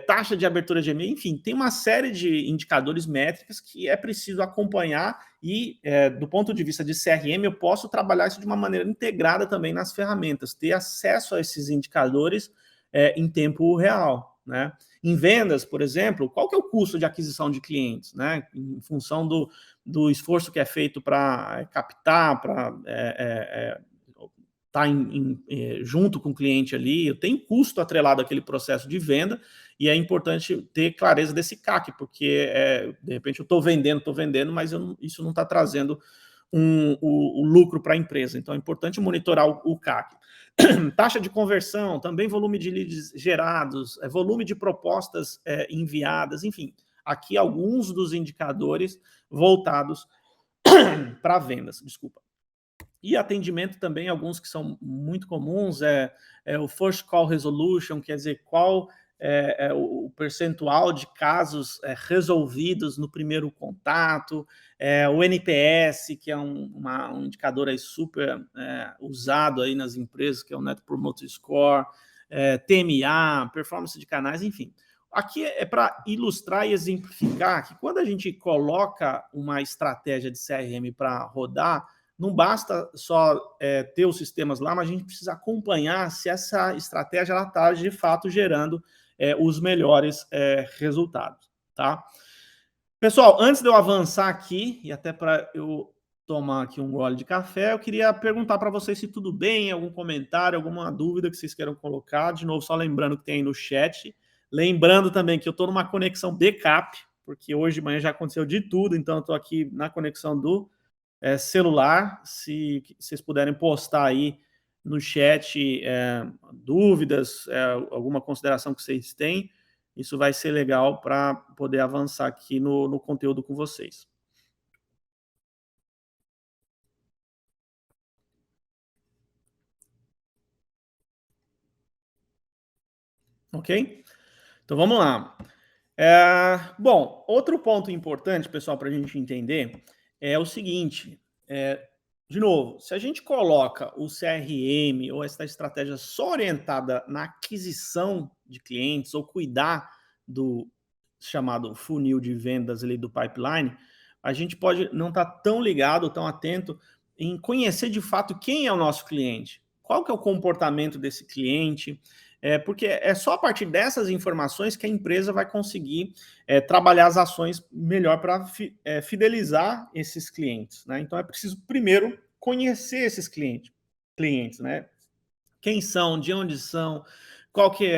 taxa de abertura de e-mail, enfim, tem uma série de indicadores métricas que é preciso acompanhar e, do ponto de vista de CRM, eu posso trabalhar isso de uma maneira integrada também nas ferramentas, ter acesso a esses indicadores em tempo real, né? Em vendas, por exemplo, qual que é o custo de aquisição de clientes, né? Em função do esforço que é feito para captar, para estar junto com o cliente ali, tem custo atrelado àquele processo de venda, e é importante ter clareza desse CAC, porque de repente eu estou vendendo, mas isso não está trazendo o lucro para a empresa. Então é importante monitorar o CAC. Taxa de conversão, também volume de leads gerados, volume de propostas enviadas, enfim, aqui alguns dos indicadores voltados para vendas, desculpa. E atendimento também, alguns que são muito comuns, o First Call Resolution, quer dizer, qual o percentual de casos resolvidos no primeiro contato, o NPS, que é um indicador aí super usado aí nas empresas, que é o Net Promoter Score, TMA, performance de canais, enfim. Aqui é para ilustrar e exemplificar que quando a gente coloca uma estratégia de CRM para rodar, não basta só ter os sistemas lá, mas a gente precisa acompanhar se essa estratégia está de fato gerando os melhores resultados, tá? Pessoal, antes de eu avançar aqui, e até para eu tomar aqui um gole de café, eu queria perguntar para vocês se tudo bem, algum comentário, alguma dúvida que vocês queiram colocar. De novo, só lembrando que tem aí no chat. Lembrando também que eu estou numa conexão backup, porque hoje de manhã já aconteceu de tudo, então eu estou aqui na conexão do celular. Se vocês puderem postar aí no chat dúvidas, alguma consideração que vocês têm, isso vai ser legal para poder avançar aqui no conteúdo com vocês. Ok? Então vamos lá. Bom, outro ponto importante, pessoal, para a gente entender é o seguinte: de novo, se a gente coloca o CRM ou essa estratégia só orientada na aquisição de clientes ou cuidar do chamado funil de vendas ali do pipeline, a gente pode não estar tão ligado, tão atento em conhecer de fato quem é o nosso cliente, qual que é o comportamento desse cliente, porque é só a partir dessas informações que a empresa vai conseguir trabalhar as ações melhor para fidelizar esses clientes, né? Então é preciso primeiro conhecer esses clientes, né? Quem são, de onde são, qual que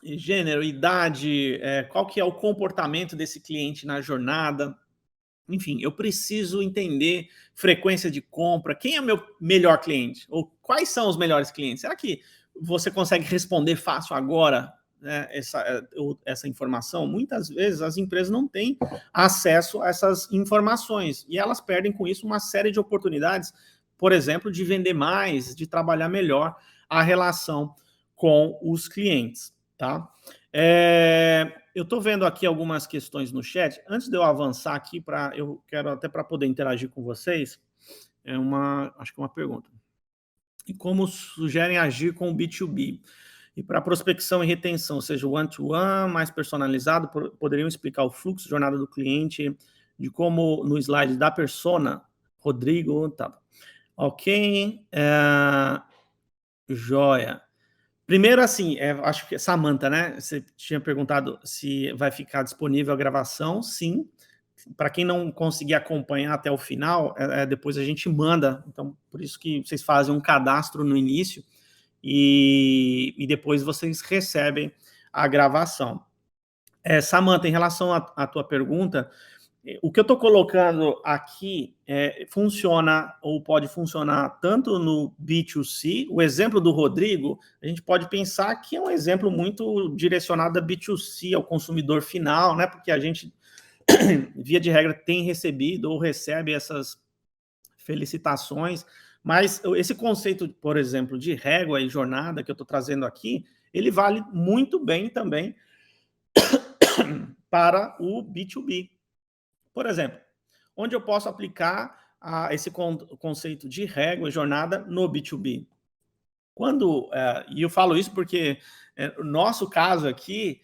gênero, idade, qual que é o comportamento desse cliente na jornada. Enfim, eu preciso entender frequência de compra, quem é o meu melhor cliente, ou quais são os melhores clientes. Será que você consegue responder fácil agora, né, essa informação? Muitas vezes as empresas não têm acesso a essas informações e elas perdem com isso uma série de oportunidades, por exemplo, de vender mais, de trabalhar melhor a relação com os clientes, tá? Eu estou vendo aqui algumas questões no chat. Antes de eu avançar aqui, eu quero até para poder interagir com vocês, acho que uma pergunta. E como sugerem agir com o B2B? E para prospecção e retenção, ou seja, one-to-one, mais personalizado, poderiam explicar o fluxo, jornada do cliente, de como no slide da persona, Rodrigo, tá. Ok, joia. Primeiro, assim, acho que Samantha, né? Você tinha perguntado se vai ficar disponível a gravação. Sim. Para quem não conseguir acompanhar até o final, depois a gente manda. Então, por isso que vocês fazem um cadastro no início e depois vocês recebem a gravação. Samantha, em relação à tua pergunta, o que eu estou colocando aqui funciona ou pode funcionar tanto no B2C. O exemplo do Rodrigo, a gente pode pensar que é um exemplo muito direcionado a B2C, ao consumidor final, né? Porque a gente, via de regra, tem recebido ou recebe essas felicitações, mas esse conceito, por exemplo, de régua e jornada que eu estou trazendo aqui, ele vale muito bem também para o B2B. Por exemplo, onde eu posso aplicar esse conceito de régua e jornada no B2B. E eu falo isso porque o nosso caso aqui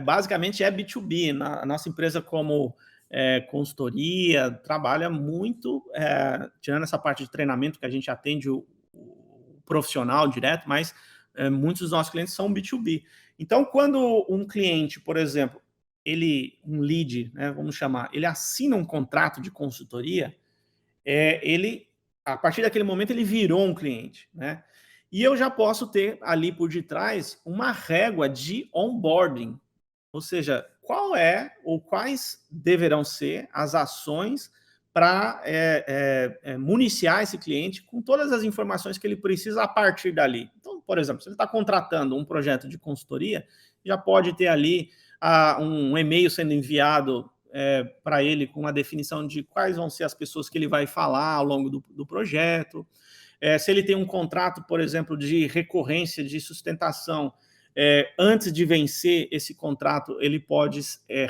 basicamente é B2B. A nossa empresa, como consultoria, trabalha muito, tirando essa parte de treinamento que a gente atende o profissional direto, mas muitos dos nossos clientes são B2B. Então, quando um cliente, por exemplo, um lead, né, vamos chamar, ele assina um contrato de consultoria, a partir daquele momento, ele virou um cliente, né? E eu já posso ter ali por detrás uma régua de onboarding, ou seja, qual é ou quais deverão ser as ações para municiar esse cliente com todas as informações que ele precisa a partir dali. Então, por exemplo, se ele está contratando um projeto de consultoria, já pode ter ali um e-mail sendo enviado para ele com a definição de quais vão ser as pessoas que ele vai falar ao longo do projeto. Se ele tem um contrato, por exemplo, de recorrência, de sustentação, antes de vencer esse contrato, ele pode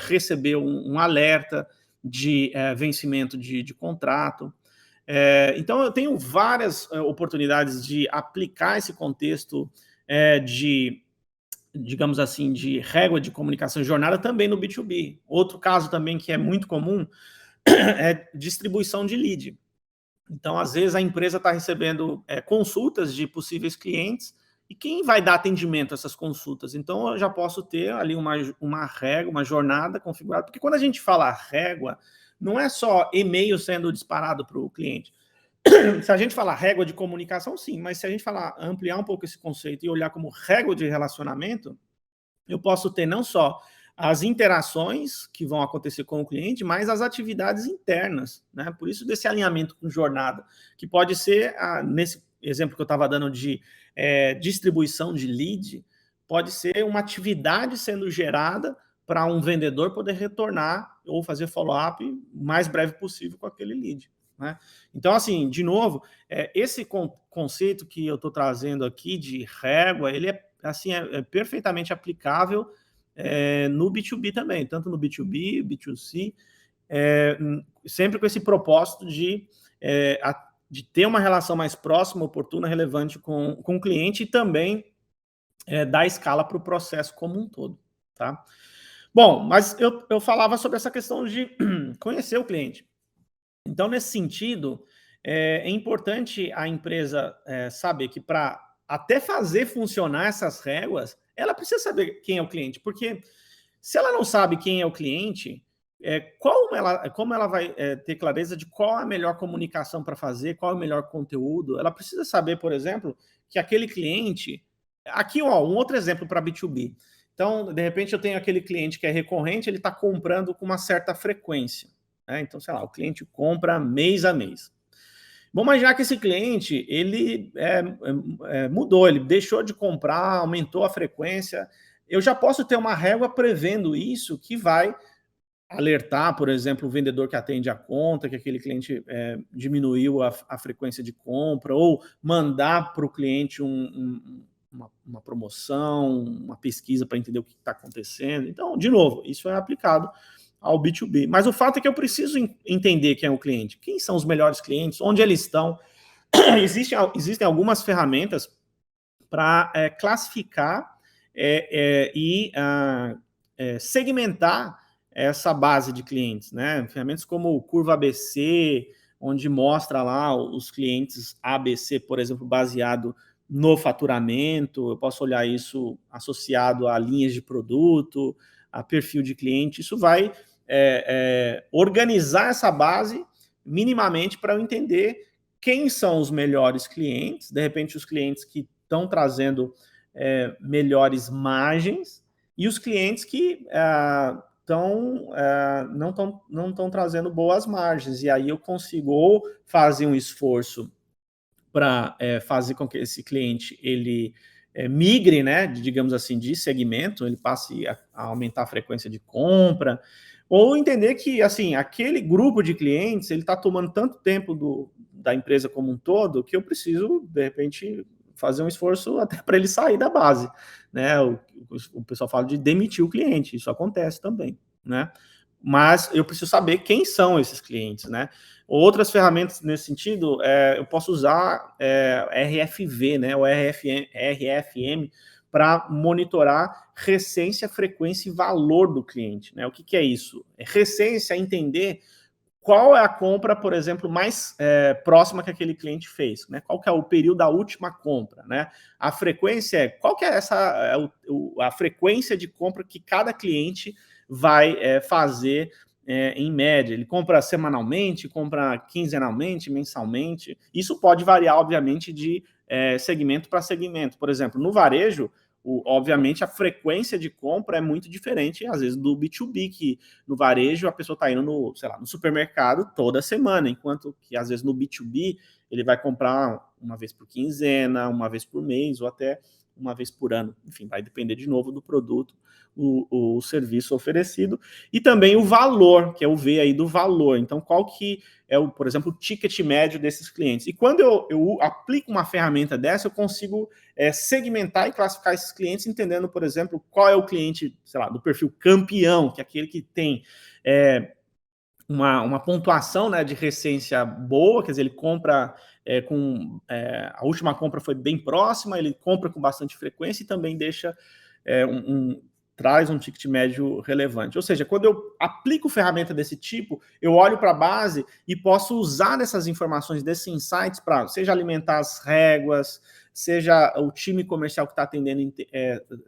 receber um alerta de vencimento de contrato. Então, eu tenho várias oportunidades de aplicar esse contexto digamos assim, de régua de comunicação e jornada também no B2B. Outro caso também que é muito comum é distribuição de lead. Então, às vezes, a empresa está recebendo consultas de possíveis clientes e quem vai dar atendimento a essas consultas? Então, eu já posso ter ali uma régua, uma jornada configurada, porque quando a gente fala régua, não é só e-mail sendo disparado para o cliente. Se a gente falar régua de comunicação, sim, mas se a gente ampliar um pouco esse conceito e olhar como régua de relacionamento, eu posso ter não só as interações que vão acontecer com o cliente, mas as atividades internas, né? Por isso desse alinhamento com jornada, que pode ser, nesse exemplo que eu estava dando de distribuição de lead, pode ser uma atividade sendo gerada para um vendedor poder retornar ou fazer follow-up o mais breve possível com aquele lead, né? Então, assim, de novo, esse conceito que eu estou trazendo aqui de régua, ele é perfeitamente aplicável no B2B também, tanto no B2B, B2C, sempre com esse propósito de ter uma relação mais próxima, oportuna, relevante com o cliente e também dar escala para o processo como um todo, tá? Bom, mas eu falava sobre essa questão de conhecer o cliente. Então, nesse sentido, é importante a empresa saber que para até fazer funcionar essas réguas, ela precisa saber quem é o cliente, porque se ela não sabe quem é o cliente, como ela vai ter clareza de qual a melhor comunicação para fazer, qual é o melhor conteúdo? Ela precisa saber, por exemplo, que aquele cliente... Aqui, ó, um outro exemplo para B2B. Então, de repente, eu tenho aquele cliente que é recorrente, ele está comprando com uma certa frequência, né? Então, sei lá, o cliente compra mês a mês. Vamos imaginar que esse cliente, ele mudou, ele deixou de comprar, aumentou a frequência. Eu já posso ter uma régua prevendo isso, que vai alertar, por exemplo, o vendedor que atende a conta, que aquele cliente diminuiu a frequência de compra, ou mandar para o cliente uma promoção, uma pesquisa para entender o que está acontecendo. Então, de novo, isso é aplicado ao B2B. Mas o fato é que eu preciso entender quem é o cliente, quem são os melhores clientes, onde eles estão. Existem algumas ferramentas para classificar e segmentar essa base de clientes, né? Ferramentas como o Curva ABC, onde mostra lá os clientes ABC, por exemplo, baseado no faturamento. Eu posso olhar isso associado a linhas de produto, a perfil de cliente. Isso vai organizar essa base minimamente para eu entender quem são os melhores clientes, de repente os clientes que estão trazendo melhores margens e os clientes que não estão trazendo boas margens. E aí eu consigo ou fazer um esforço para fazer com que esse cliente ele migre, né, digamos assim, de segmento, ele passe a aumentar a frequência de compra, ou entender que assim aquele grupo de clientes ele está tomando tanto tempo da empresa como um todo que eu preciso, de repente, fazer um esforço até para ele sair da base, né? O pessoal fala de demitir o cliente, isso acontece também, né? Mas eu preciso saber quem são esses clientes, né? Outras ferramentas nesse sentido, eu posso usar RFV, né? O RFM para monitorar recência, frequência e valor do cliente, né? O que é isso? Recência é entender qual é a compra, por exemplo, mais próxima que aquele cliente fez, né? Qual que é o período da última compra, né? A frequência qual que é a frequência de compra que cada cliente vai fazer em média. Ele compra semanalmente, compra quinzenalmente, mensalmente. Isso pode variar, obviamente, de segmento para segmento. Por exemplo, no varejo, obviamente, a frequência de compra é muito diferente, às vezes, do B2B, que no varejo a pessoa está indo no, sei lá, no supermercado toda semana, enquanto que, às vezes, no B2B ele vai comprar uma vez por quinzena, uma vez por mês, ou até uma vez por ano. Enfim, vai depender de novo do produto, o serviço oferecido. E também o valor, que é o V aí do valor. Então, qual que é, por exemplo, o ticket médio desses clientes. E quando eu aplico uma ferramenta dessa, eu consigo segmentar e classificar esses clientes, entendendo, por exemplo, qual é o cliente, sei lá, do perfil campeão, que é aquele que tem uma pontuação, né, de recência boa, quer dizer, ele compra a última compra foi bem próxima, ele compra com bastante frequência e também deixa traz um ticket médio relevante. Ou seja, quando eu aplico ferramenta desse tipo, eu olho para a base e posso usar essas informações, desses insights, para seja alimentar as réguas, seja o time comercial que está atendendo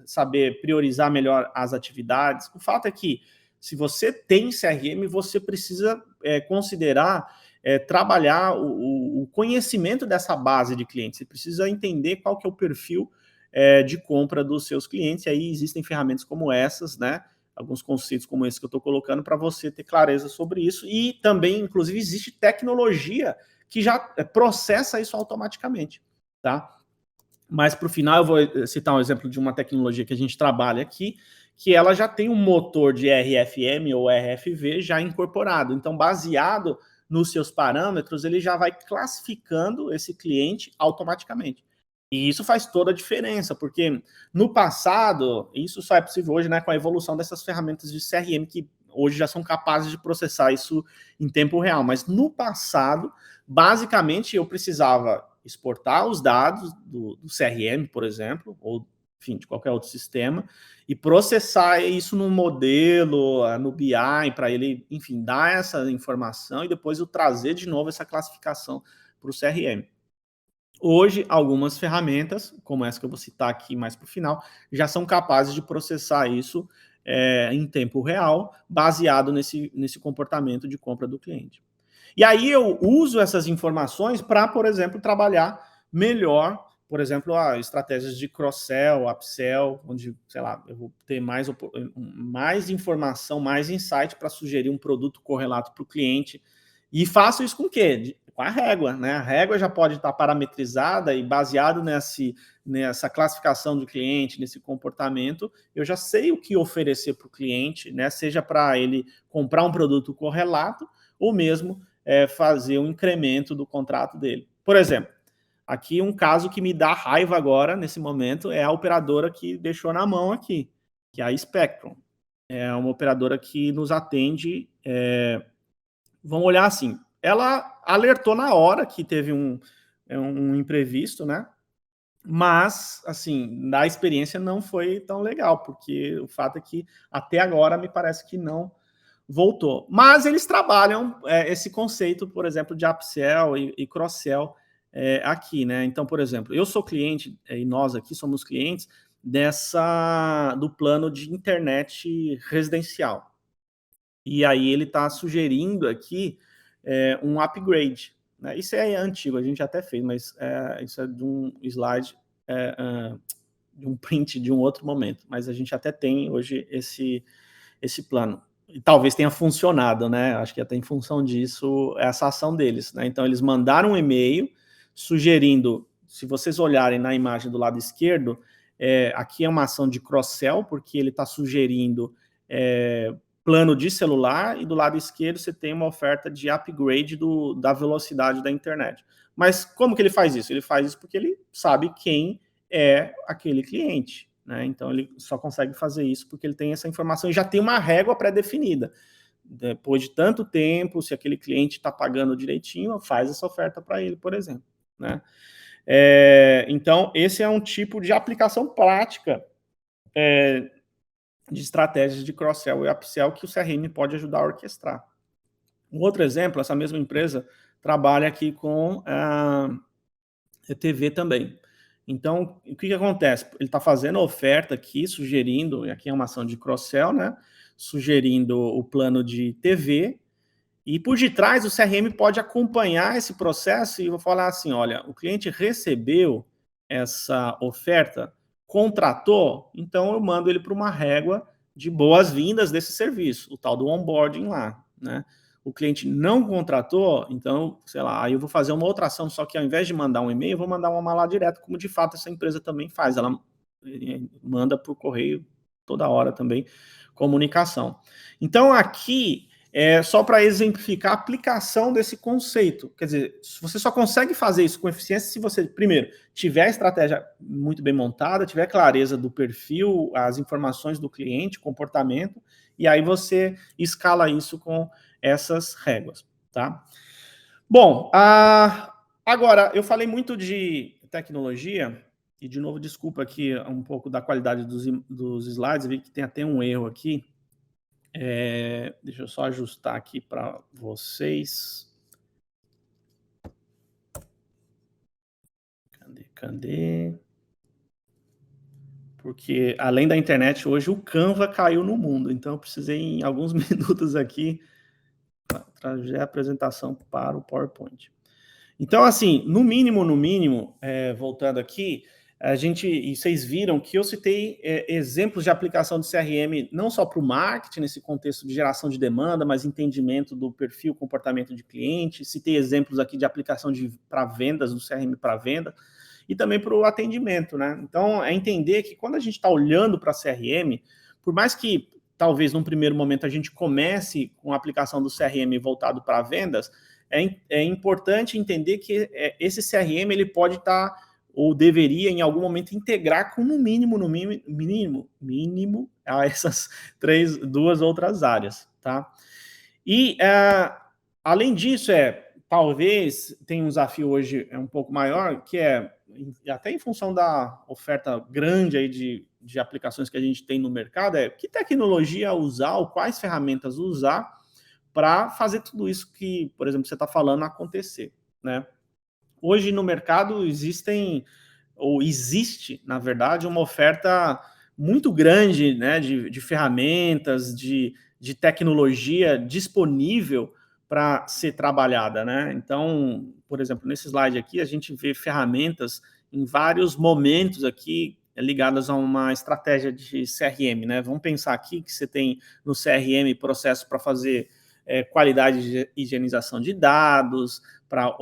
saber priorizar melhor as atividades. O fato é que, se você tem CRM, você precisa considerar trabalhar o conhecimento dessa base de clientes. Você precisa entender qual que é o perfil de compra dos seus clientes. E aí existem ferramentas como essas, né? Alguns conceitos como esse que eu estou colocando para você ter clareza sobre isso. E também, inclusive, existe tecnologia que já processa isso automaticamente, tá? Mas para o final eu vou citar um exemplo de uma tecnologia que a gente trabalha aqui, que ela já tem um motor de RFM ou RFV já incorporado. Então, baseado nos seus parâmetros, ele já vai classificando esse cliente automaticamente. E isso faz toda a diferença, porque no passado, isso só é possível hoje, né, com a evolução dessas ferramentas de CRM, que hoje já são capazes de processar isso em tempo real. Mas no passado, basicamente, eu precisava exportar os dados do CRM, por exemplo, ou, enfim, de qualquer outro sistema, e processar isso no modelo, no BI, para ele, enfim, dar essa informação e depois eu trazer de novo essa classificação para o CRM. Hoje, algumas ferramentas, como essa que eu vou citar aqui mais para o final, já são capazes de processar isso em tempo real, baseado nesse comportamento de compra do cliente. E aí eu uso essas informações para, por exemplo, trabalhar melhor, por exemplo, estratégias de cross-sell, upsell, onde, sei lá, eu vou ter mais informação, mais insight para sugerir um produto correlato para o cliente. E faço isso com o quê? Com a régua, né? A régua já pode estar parametrizada e baseado nessa classificação do cliente, nesse comportamento, eu já sei o que oferecer para o cliente, né? Seja para ele comprar um produto correlato ou mesmo fazer um incremento do contrato dele. Por exemplo, aqui um caso que me dá raiva agora, nesse momento, é a operadora que deixou na mão aqui, que é a Spectrum. É uma operadora que nos atende, vamos olhar assim, ela alertou na hora que teve um imprevisto, né? Mas, assim, na experiência não foi tão legal, porque o fato é que até agora me parece que não voltou. Mas eles trabalham esse conceito, por exemplo, de upsell e cross-sell aqui, né? Então, por exemplo, eu sou cliente, e nós aqui somos clientes do plano de internet residencial. E aí ele está sugerindo aqui um upgrade. Né? Isso é antigo, a gente até fez, mas isso é de um slide, de um print de um outro momento. Mas a gente até tem hoje esse plano. E talvez tenha funcionado, né? Acho que até em função disso, essa ação deles. Né? Então, eles mandaram um e-mail sugerindo, se vocês olharem na imagem do lado esquerdo, aqui é uma ação de cross-sell, porque ele está sugerindo plano de celular, e do lado esquerdo você tem uma oferta de upgrade da velocidade da internet. Mas como que ele faz isso? Ele faz isso porque ele sabe quem é aquele cliente. Né? Então ele só consegue fazer isso porque ele tem essa informação e já tem uma régua pré-definida. Depois de tanto tempo, se aquele cliente está pagando direitinho, faz essa oferta para ele, por exemplo. Né? Então, esse é um tipo de aplicação prática de estratégias de cross-sell e upsell que o CRM pode ajudar a orquestrar. Um outro exemplo, essa mesma empresa trabalha aqui com a TV também. Então, o que que acontece? Ele está fazendo a oferta aqui, sugerindo, e aqui é uma ação de cross-sell, né? Sugerindo o plano de TV, e por detrás o CRM pode acompanhar esse processo e vou falar assim, olha, o cliente recebeu essa oferta, contratou, então eu mando ele para uma régua de boas-vindas desse serviço, o tal do onboarding lá, né? O cliente não contratou, então, sei lá, aí eu vou fazer uma outra ação, só que ao invés de mandar um e-mail, eu vou mandar uma mala direta, como de fato essa empresa também faz, ela manda por correio toda hora também comunicação. Então aqui só para exemplificar a aplicação desse conceito. Quer dizer, você só consegue fazer isso com eficiência se você, primeiro, tiver a estratégia muito bem montada, tiver clareza do perfil, as informações do cliente, comportamento, e aí você escala isso com essas réguas, tá? Bom, agora, eu falei muito de tecnologia, e de novo, desculpa aqui um pouco da qualidade dos slides, eu vi que tem até um erro aqui, deixa eu só ajustar aqui para vocês. Cadê? Porque além da internet, hoje o Canva caiu no mundo, então eu precisei em alguns minutos aqui trazer a apresentação para o PowerPoint. Então, assim, no mínimo, voltando aqui, e vocês viram que eu citei exemplos de aplicação de CRM, não só para o marketing, nesse contexto de geração de demanda, mas entendimento do perfil, comportamento de cliente, citei exemplos aqui de aplicação para vendas, do CRM para venda, e também para o atendimento, né? Então, é entender que quando a gente está olhando para CRM, por mais que talvez num primeiro momento a gente comece com a aplicação do CRM voltado para vendas, é importante entender que esse CRM ele pode estar ou deveria em algum momento integrar com no mínimo a essas duas outras áreas, tá? E além disso talvez tenha um desafio hoje um pouco maior, que até em função da oferta grande aí de aplicações que a gente tem no mercado, que tecnologia usar ou quais ferramentas usar para fazer tudo isso que, por exemplo, você está falando acontecer, né? Hoje no mercado existe, na verdade, uma oferta muito grande, né, de ferramentas, de tecnologia disponível para ser trabalhada, né? Então, por exemplo, nesse slide aqui, a gente vê ferramentas em vários momentos aqui ligadas a uma estratégia de CRM, né? Vamos pensar aqui que você tem no CRM processo para fazer qualidade de higienização de dados, para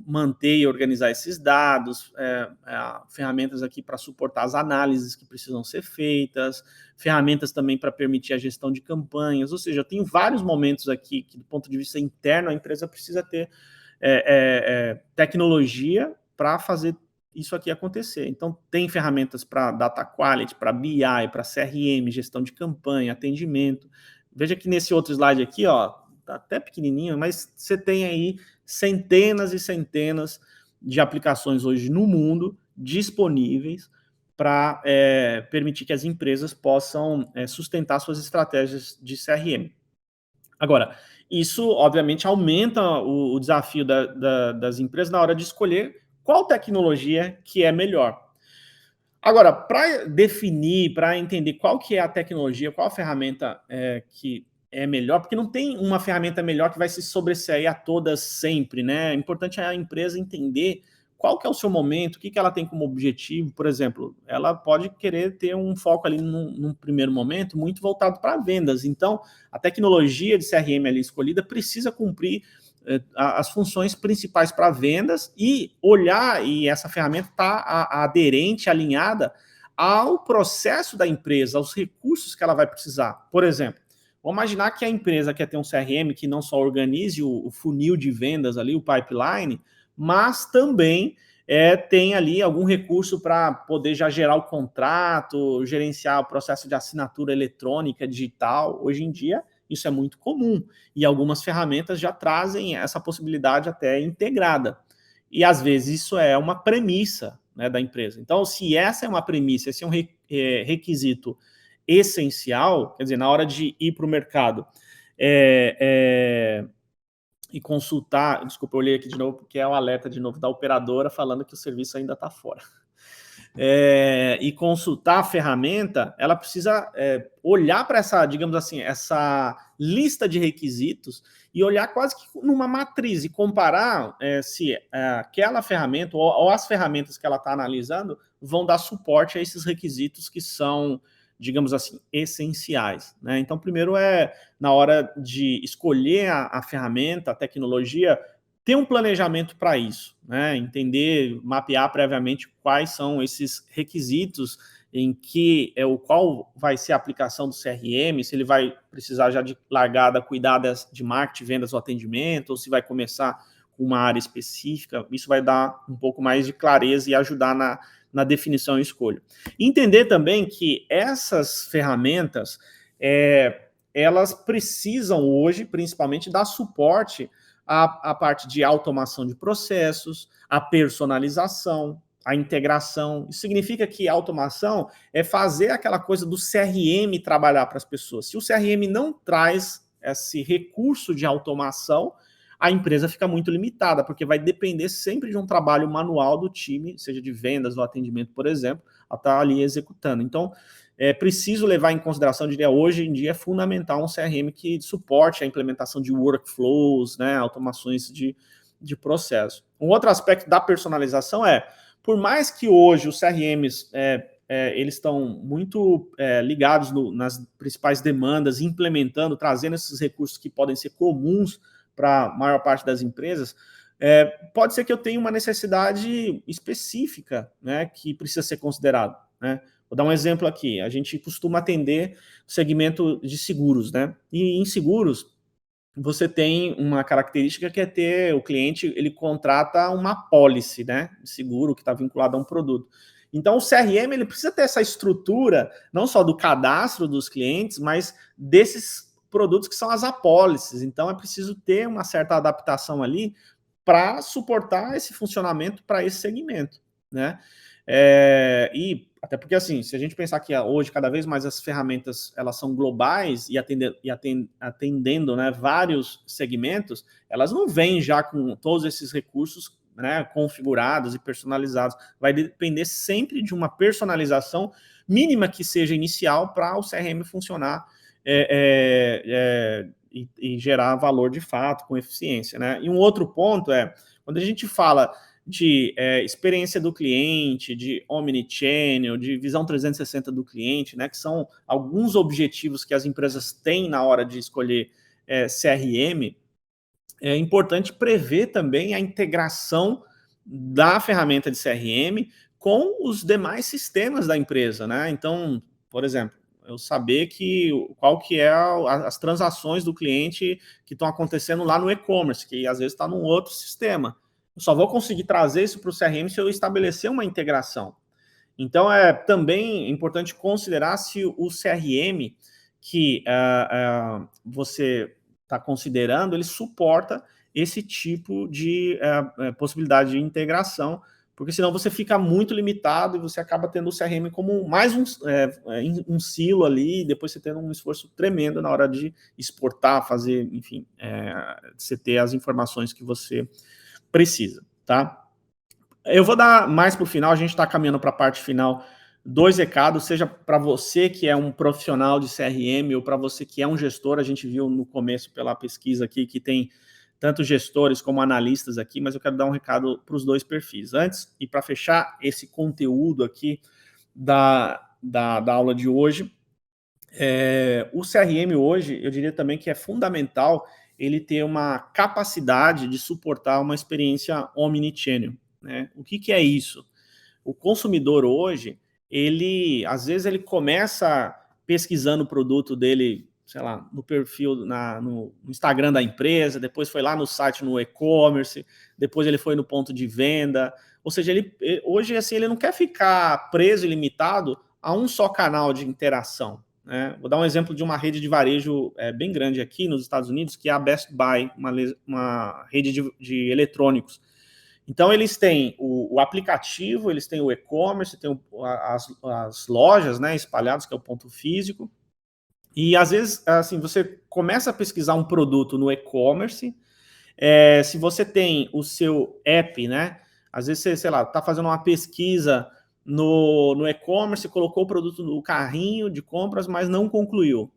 manter e organizar esses dados, ferramentas aqui para suportar as análises que precisam ser feitas, ferramentas também para permitir a gestão de campanhas, ou seja, tem vários momentos aqui que, do ponto de vista interno, a empresa precisa ter tecnologia para fazer isso aqui acontecer. Então, tem ferramentas para data quality, para BI, para CRM, gestão de campanha, atendimento. Veja que nesse outro slide aqui, ó, tá até pequenininho, mas você tem aí centenas e centenas de aplicações hoje no mundo disponíveis para permitir que as empresas possam sustentar suas estratégias de CRM. Agora, isso obviamente aumenta o desafio das empresas na hora de escolher qual tecnologia que é melhor. Agora, para definir, para entender qual que é a tecnologia, qual a ferramenta que é melhor, porque não tem uma ferramenta melhor que vai se sobressair a todas sempre, né? É importante a empresa entender qual que é o seu momento, o que, que ela tem como objetivo. Por exemplo, ela pode querer ter um foco ali num primeiro momento muito voltado para vendas. Então, a tecnologia de CRM ali escolhida precisa cumprir as funções principais para vendas e olhar, e essa ferramenta está aderente, alinhada ao processo da empresa, aos recursos que ela vai precisar. Por exemplo, vamos imaginar que a empresa quer ter um CRM que não só organize o funil de vendas ali, o pipeline, mas também tem ali algum recurso para poder já gerar o contrato, gerenciar o processo de assinatura eletrônica, digital. Hoje em dia, isso é muito comum e algumas ferramentas já trazem essa possibilidade até integrada. E às vezes isso é uma premissa, né, da empresa. Então, se essa é uma premissa, esse é um requisito essencial, quer dizer, na hora de ir para o mercado, e consultar, desculpa, eu olhei aqui de novo, porque é o alerta de novo da operadora falando que o serviço ainda está fora. E consultar a ferramenta, ela precisa olhar para essa, digamos assim, essa lista de requisitos e olhar quase que numa matriz e comparar se aquela ferramenta ou as ferramentas que ela está analisando vão dar suporte a esses requisitos que são, digamos assim, essenciais, né? Então, primeiro na hora de escolher a ferramenta, a tecnologia, ter um planejamento para isso, né? Entender, mapear previamente quais são esses requisitos em que qual vai ser a aplicação do CRM, se ele vai precisar já de largada cuidar de marketing, vendas ou atendimento, ou se vai começar com uma área específica. Isso vai dar um pouco mais de clareza e ajudar na definição e escolha. Entender também que essas ferramentas, elas precisam hoje, principalmente, dar suporte a parte de automação de processos, a personalização, a integração. Isso significa que a automação é fazer aquela coisa do CRM trabalhar para as pessoas. Se o CRM não traz esse recurso de automação, a empresa fica muito limitada, porque vai depender sempre de um trabalho manual do time, seja de vendas ou atendimento, por exemplo, a estar ali executando. Então, é preciso levar em consideração, eu diria, hoje em dia é fundamental um CRM que suporte a implementação de workflows, né, automações de processo. Um outro aspecto da personalização por mais que hoje os CRMs eles estão muito ligados nas principais demandas, implementando, trazendo esses recursos que podem ser comuns para a maior parte das empresas, pode ser que eu tenha uma necessidade específica, né, que precisa ser considerado, né? Vou dar um exemplo aqui. A gente costuma atender o segmento de seguros, né? E em seguros, você tem uma característica que é ter o cliente, ele contrata uma pólice, né, de seguro que está vinculado a um produto. Então, o CRM ele precisa ter essa estrutura, não só do cadastro dos clientes, mas desses produtos que são as apólices. Então, é preciso ter uma certa adaptação ali para suportar esse funcionamento para esse segmento, né? E até porque, assim, se a gente pensar que hoje, cada vez mais as ferramentas elas são globais e atendendo, né, vários segmentos, elas não vêm já com todos esses recursos, né, configurados e personalizados. Vai depender sempre de uma personalização mínima que seja inicial para o CRM funcionar e gerar valor de fato, com eficiência, né? E um outro ponto quando a gente fala de experiência do cliente, de omnichannel, de visão 360 do cliente, né, que são alguns objetivos que as empresas têm na hora de escolher CRM, é importante prever também a integração da ferramenta de CRM com os demais sistemas da empresa, né? Então, por exemplo, eu saber qual que é as transações do cliente que estão acontecendo lá no e-commerce, que às vezes está num outro sistema. Eu só vou conseguir trazer isso para o CRM se eu estabelecer uma integração. Então, é também importante considerar se o CRM que você está considerando, ele suporta esse tipo de possibilidade de integração, porque senão você fica muito limitado e você acaba tendo o CRM como mais um silo ali, e depois você tendo um esforço tremendo na hora de exportar, fazer, enfim, você ter as informações que você precisa, tá? Eu vou dar mais para o final, a gente está caminhando para a parte final, 2 recados, seja para você que é um profissional de CRM ou para você que é um gestor. A gente viu no começo pela pesquisa aqui que tem tanto gestores como analistas aqui, mas eu quero dar um recado para os dois perfis. Antes, e para fechar esse conteúdo aqui da aula de hoje, o CRM hoje, eu diria também que é fundamental ele ter uma capacidade de suportar uma experiência omnichannel, né? O que é isso? O consumidor hoje, às vezes ele começa pesquisando o produto dele, sei lá, no perfil, no Instagram da empresa, depois foi lá no site, no e-commerce, depois ele foi no ponto de venda. Ou seja, hoje assim, ele não quer ficar preso e limitado a um só canal de interação, né? Vou dar um exemplo de uma rede de varejo bem grande aqui nos Estados Unidos, que é a Best Buy, uma rede de eletrônicos. Então, eles têm o aplicativo, eles têm o e-commerce, têm as lojas, né, espalhadas, que é o ponto físico. E, às vezes, assim, você começa a pesquisar um produto no e-commerce se você tem o seu app, né? Às vezes você, sei lá, está fazendo uma pesquisa no e-commerce, colocou o produto no carrinho de compras, mas não concluiu.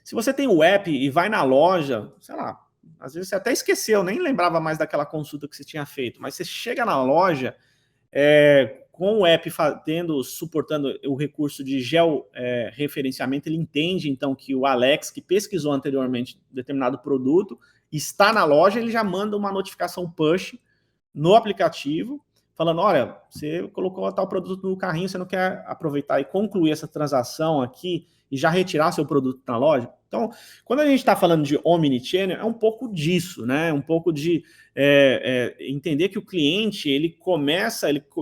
Se você tem o app e vai na loja, sei lá, às vezes você até esqueceu, nem lembrava mais daquela consulta que você tinha feito, mas você chega na loja, com o app suportando o recurso de georreferenciamento, ele entende então que o Alex, que pesquisou anteriormente determinado produto, está na loja, ele já manda uma notificação push no aplicativo, falando, olha, você colocou tal produto no carrinho, você não quer aproveitar e concluir essa transação aqui e já retirar seu produto na loja? Então, quando a gente está falando de omnichannel, é um pouco disso, né? Um pouco de entender que o cliente, ele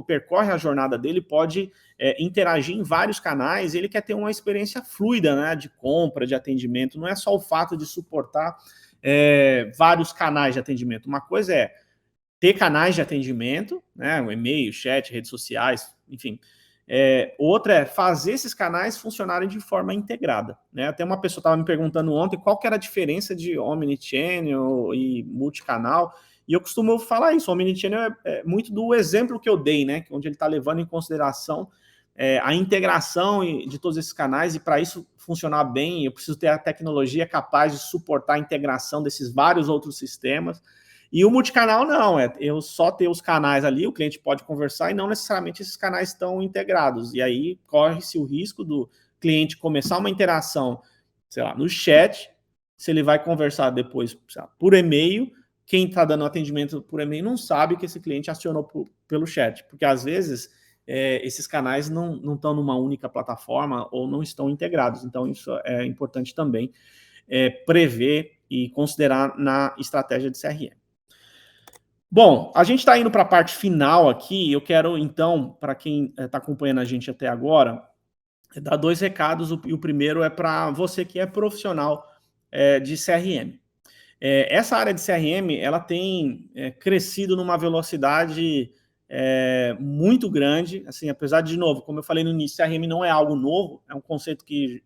percorre a jornada dele, pode interagir em vários canais, ele quer ter uma experiência fluida, né? De compra, de atendimento, não é só o fato de suportar vários canais de atendimento. Uma coisa é ter canais de atendimento, né, o e-mail, chat, redes sociais, enfim. Outra é fazer esses canais funcionarem de forma integrada. Né? Até uma pessoa estava me perguntando ontem qual que era a diferença de omnichannel e multicanal, e eu costumo falar isso, o omnichannel é muito do exemplo que eu dei, né, onde ele está levando em consideração a integração de todos esses canais, e para isso funcionar bem, eu preciso ter a tecnologia capaz de suportar a integração desses vários outros sistemas. E o multicanal não, eu só ter os canais ali, o cliente pode conversar e não necessariamente esses canais estão integrados. E aí corre-se o risco do cliente começar uma interação, sei lá, no chat, se ele vai conversar depois, sei lá, por e-mail, quem está dando atendimento por e-mail não sabe que esse cliente acionou pelo chat, porque às vezes esses canais não estão numa única plataforma ou não estão integrados. Então isso é importante também prever e considerar na estratégia de CRM. Bom, a gente está indo para a parte final aqui. Eu quero, então, para quem está acompanhando a gente até agora, dar 2 recados. E o primeiro é para você que é profissional de CRM. Essa área de CRM, ela tem crescido numa velocidade muito grande. Assim, apesar de novo, como eu falei no início, CRM não é algo novo, é um conceito que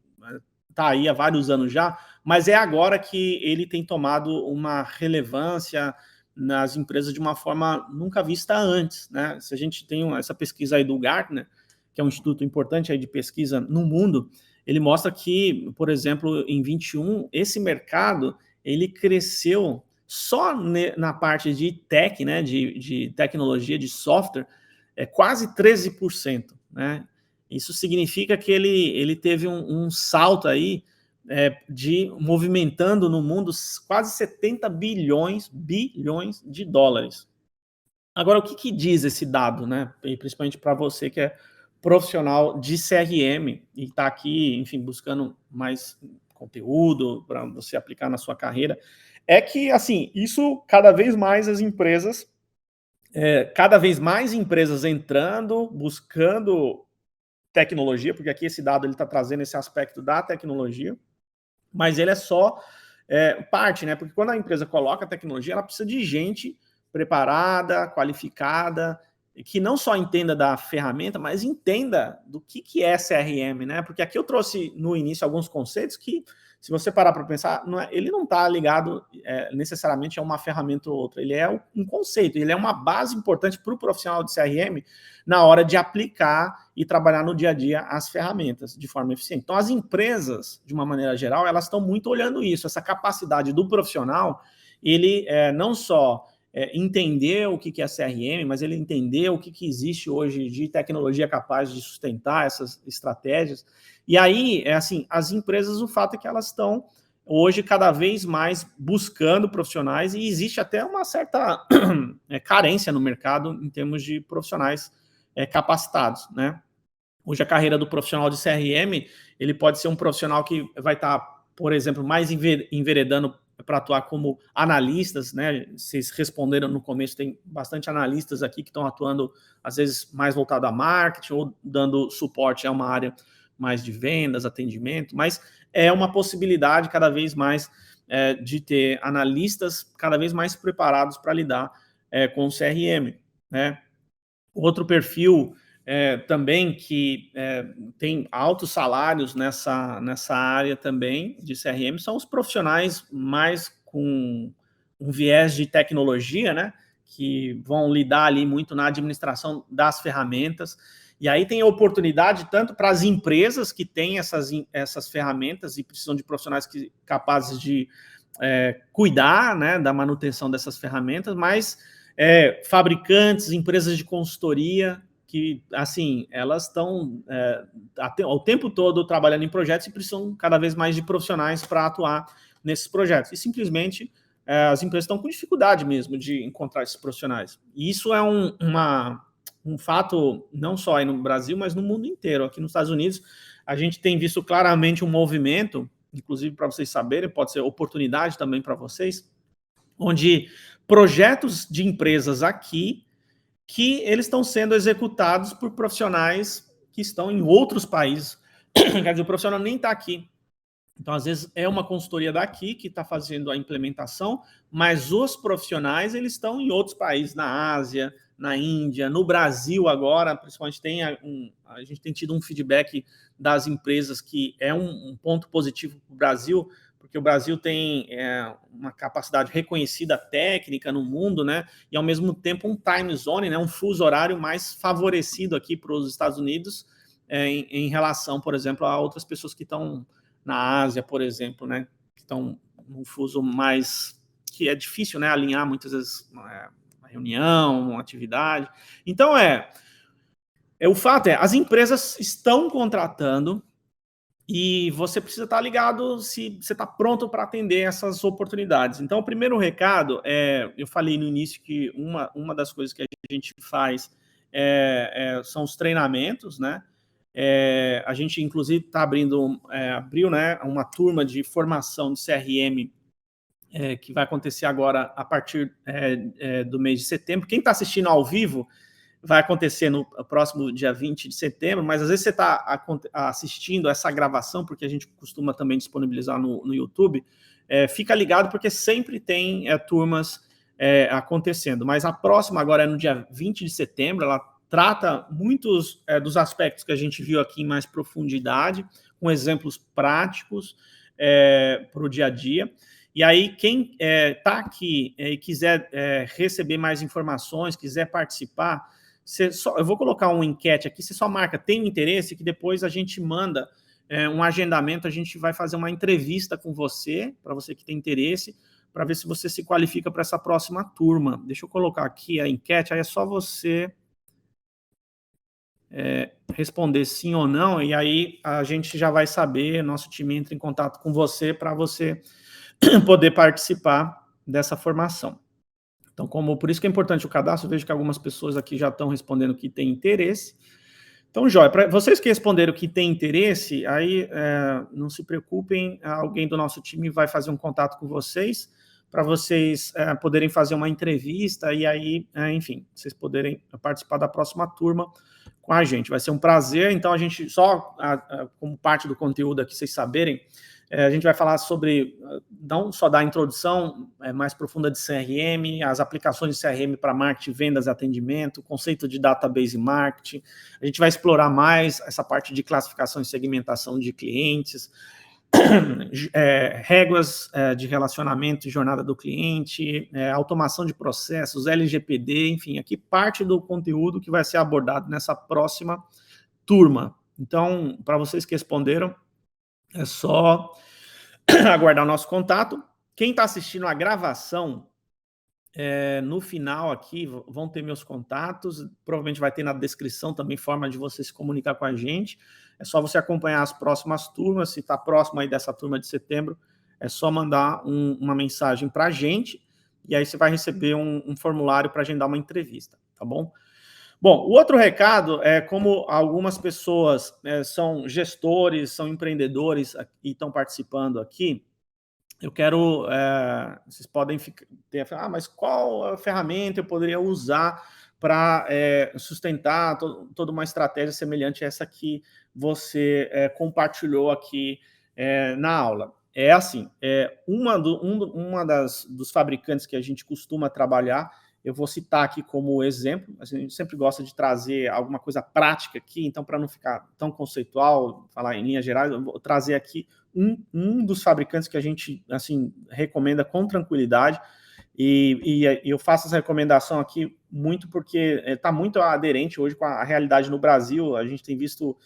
está aí há vários anos já, mas é agora que ele tem tomado uma relevância nas empresas de uma forma nunca vista antes, né? Se a gente tem essa pesquisa aí do Gartner, que é um instituto importante aí de pesquisa no mundo, ele mostra que, por exemplo, em 21, esse mercado ele cresceu só na parte de tech, né, de tecnologia, de software, quase 13%, né? Isso significa que ele teve um salto aí de movimentando no mundo quase 70 bilhões de dólares. Agora, o que diz esse dado, né? E principalmente para você que é profissional de CRM e está aqui, enfim, buscando mais conteúdo para você aplicar na sua carreira, é que, assim, isso cada vez mais as empresas, cada vez mais empresas entrando, buscando tecnologia, porque aqui esse dado ele está trazendo esse aspecto da tecnologia, mas ele é só parte, né? Porque quando a empresa coloca a tecnologia, ela precisa de gente preparada, qualificada, que não só entenda da ferramenta, mas entenda do que é CRM, né? Porque aqui eu trouxe no início alguns conceitos que, se você parar para pensar, ele não está ligado necessariamente a uma ferramenta ou outra, ele é um conceito, ele é uma base importante para o profissional de CRM na hora de aplicar e trabalhar no dia a dia as ferramentas de forma eficiente. Então, as empresas, de uma maneira geral, elas estão muito olhando isso, essa capacidade do profissional, ele não só entender o que é CRM, mas ele entender o que existe hoje de tecnologia capaz de sustentar essas estratégias. E aí, assim, as empresas, o fato é que elas estão hoje cada vez mais buscando profissionais e existe até uma certa carência no mercado em termos de profissionais capacitados, né? Hoje a carreira do profissional de CRM, ele pode ser um profissional que vai estar, por exemplo, mais enveredando para atuar como analistas, né? Vocês responderam no começo, tem bastante analistas aqui que estão atuando, às vezes, mais voltado a marketing ou dando suporte a uma área mais de vendas, atendimento, mas é uma possibilidade cada vez mais de ter analistas cada vez mais preparados para lidar com o CRM, né? Outro perfil também que tem altos salários nessa área também de CRM são os profissionais mais com um viés de tecnologia, né? Que vão lidar ali muito na administração das ferramentas. E aí tem oportunidade tanto para as empresas que têm essas ferramentas e precisam de profissionais capazes de cuidar, né, da manutenção dessas ferramentas, mas fabricantes, empresas de consultoria, que, assim, elas estão o tempo todo trabalhando em projetos e precisam cada vez mais de profissionais para atuar nesses projetos. E simplesmente as empresas estão com dificuldade mesmo de encontrar esses profissionais. E isso é um fato não só aí no Brasil, mas no mundo inteiro. Aqui nos Estados Unidos, a gente tem visto claramente um movimento, inclusive para vocês saberem, pode ser oportunidade também para vocês, onde projetos de empresas aqui que eles estão sendo executados por profissionais que estão em outros países. Quer dizer, o profissional nem está aqui. Então, às vezes, é uma consultoria daqui que está fazendo a implementação, mas os profissionais eles estão em outros países, na Ásia, na Índia, no Brasil agora, principalmente a gente tem tido um feedback das empresas que é um ponto positivo para o Brasil, porque o Brasil tem uma capacidade reconhecida técnica no mundo, né? E ao mesmo tempo um time zone, né? Um fuso horário mais favorecido aqui para os Estados Unidos em relação, por exemplo, a outras pessoas que estão na Ásia, por exemplo, né? Que estão num fuso mais que é difícil, né? Alinhar muitas vezes uma reunião, uma atividade. Então o fato as empresas estão contratando. E você precisa estar ligado se você está pronto para atender essas oportunidades. Então, o primeiro recado eu falei no início que uma das coisas que a gente faz são os treinamentos, né? A gente, inclusive, está abriu, né, uma turma de formação de CRM que vai acontecer agora a partir do mês de setembro. Quem está assistindo ao vivo vai acontecer no próximo dia 20 de setembro, mas às vezes você está assistindo essa gravação, porque a gente costuma também disponibilizar no YouTube, fica ligado porque sempre tem turmas acontecendo, mas a próxima agora é no dia 20 de setembro, ela trata muitos dos aspectos que a gente viu aqui em mais profundidade, com exemplos práticos para o dia a dia. E aí, quem está aqui e quiser receber mais informações, quiser participar, eu vou colocar uma enquete aqui, você só marca tem interesse, que depois a gente manda um agendamento, a gente vai fazer uma entrevista com você, para você que tem interesse, para ver se você se qualifica para essa próxima turma. Deixa eu colocar aqui a enquete, aí é só você responder sim ou não, e aí a gente já vai saber, nosso time entra em contato com você para você poder participar dessa formação. Então, por isso que é importante o cadastro, eu vejo que algumas pessoas aqui já estão respondendo que tem interesse. Então, joia, para vocês que responderam que tem interesse, aí não se preocupem, alguém do nosso time vai fazer um contato com vocês, para vocês poderem fazer uma entrevista e aí, enfim, vocês poderem participar da próxima turma com a gente. Vai ser um prazer, então a gente como parte do conteúdo aqui, vocês saberem, a gente vai falar sobre, não só da introdução mais profunda de CRM, as aplicações de CRM para marketing, vendas e atendimento, o conceito de database marketing. A gente vai explorar mais essa parte de classificação e segmentação de clientes, regras de relacionamento e jornada do cliente, automação de processos, LGPD, enfim, aqui parte do conteúdo que vai ser abordado nessa próxima turma. Então, para vocês que responderam, é só aguardar o nosso contato. Quem está assistindo a gravação, no final aqui vão ter meus contatos, provavelmente vai ter na descrição também forma de você se comunicar com a gente. É só você acompanhar as próximas turmas, se está próximo aí dessa turma de setembro, é só mandar uma mensagem para a gente, e aí você vai receber um formulário para agendar uma entrevista, tá bom? Bom, o outro recado é como algumas pessoas são gestores, são empreendedores e estão participando aqui, eu quero, vocês podem ter, mas qual ferramenta eu poderia usar para sustentar toda uma estratégia semelhante a essa que você compartilhou aqui na aula? É assim, dos fabricantes que a gente costuma trabalhar, eu vou citar aqui como exemplo, a gente sempre gosta de trazer alguma coisa prática aqui, então para não ficar tão conceitual, falar em linhas gerais, eu vou trazer aqui um dos fabricantes que a gente assim recomenda com tranquilidade, E eu faço essa recomendação aqui muito porque está muito aderente hoje com a realidade no Brasil. A gente tem visto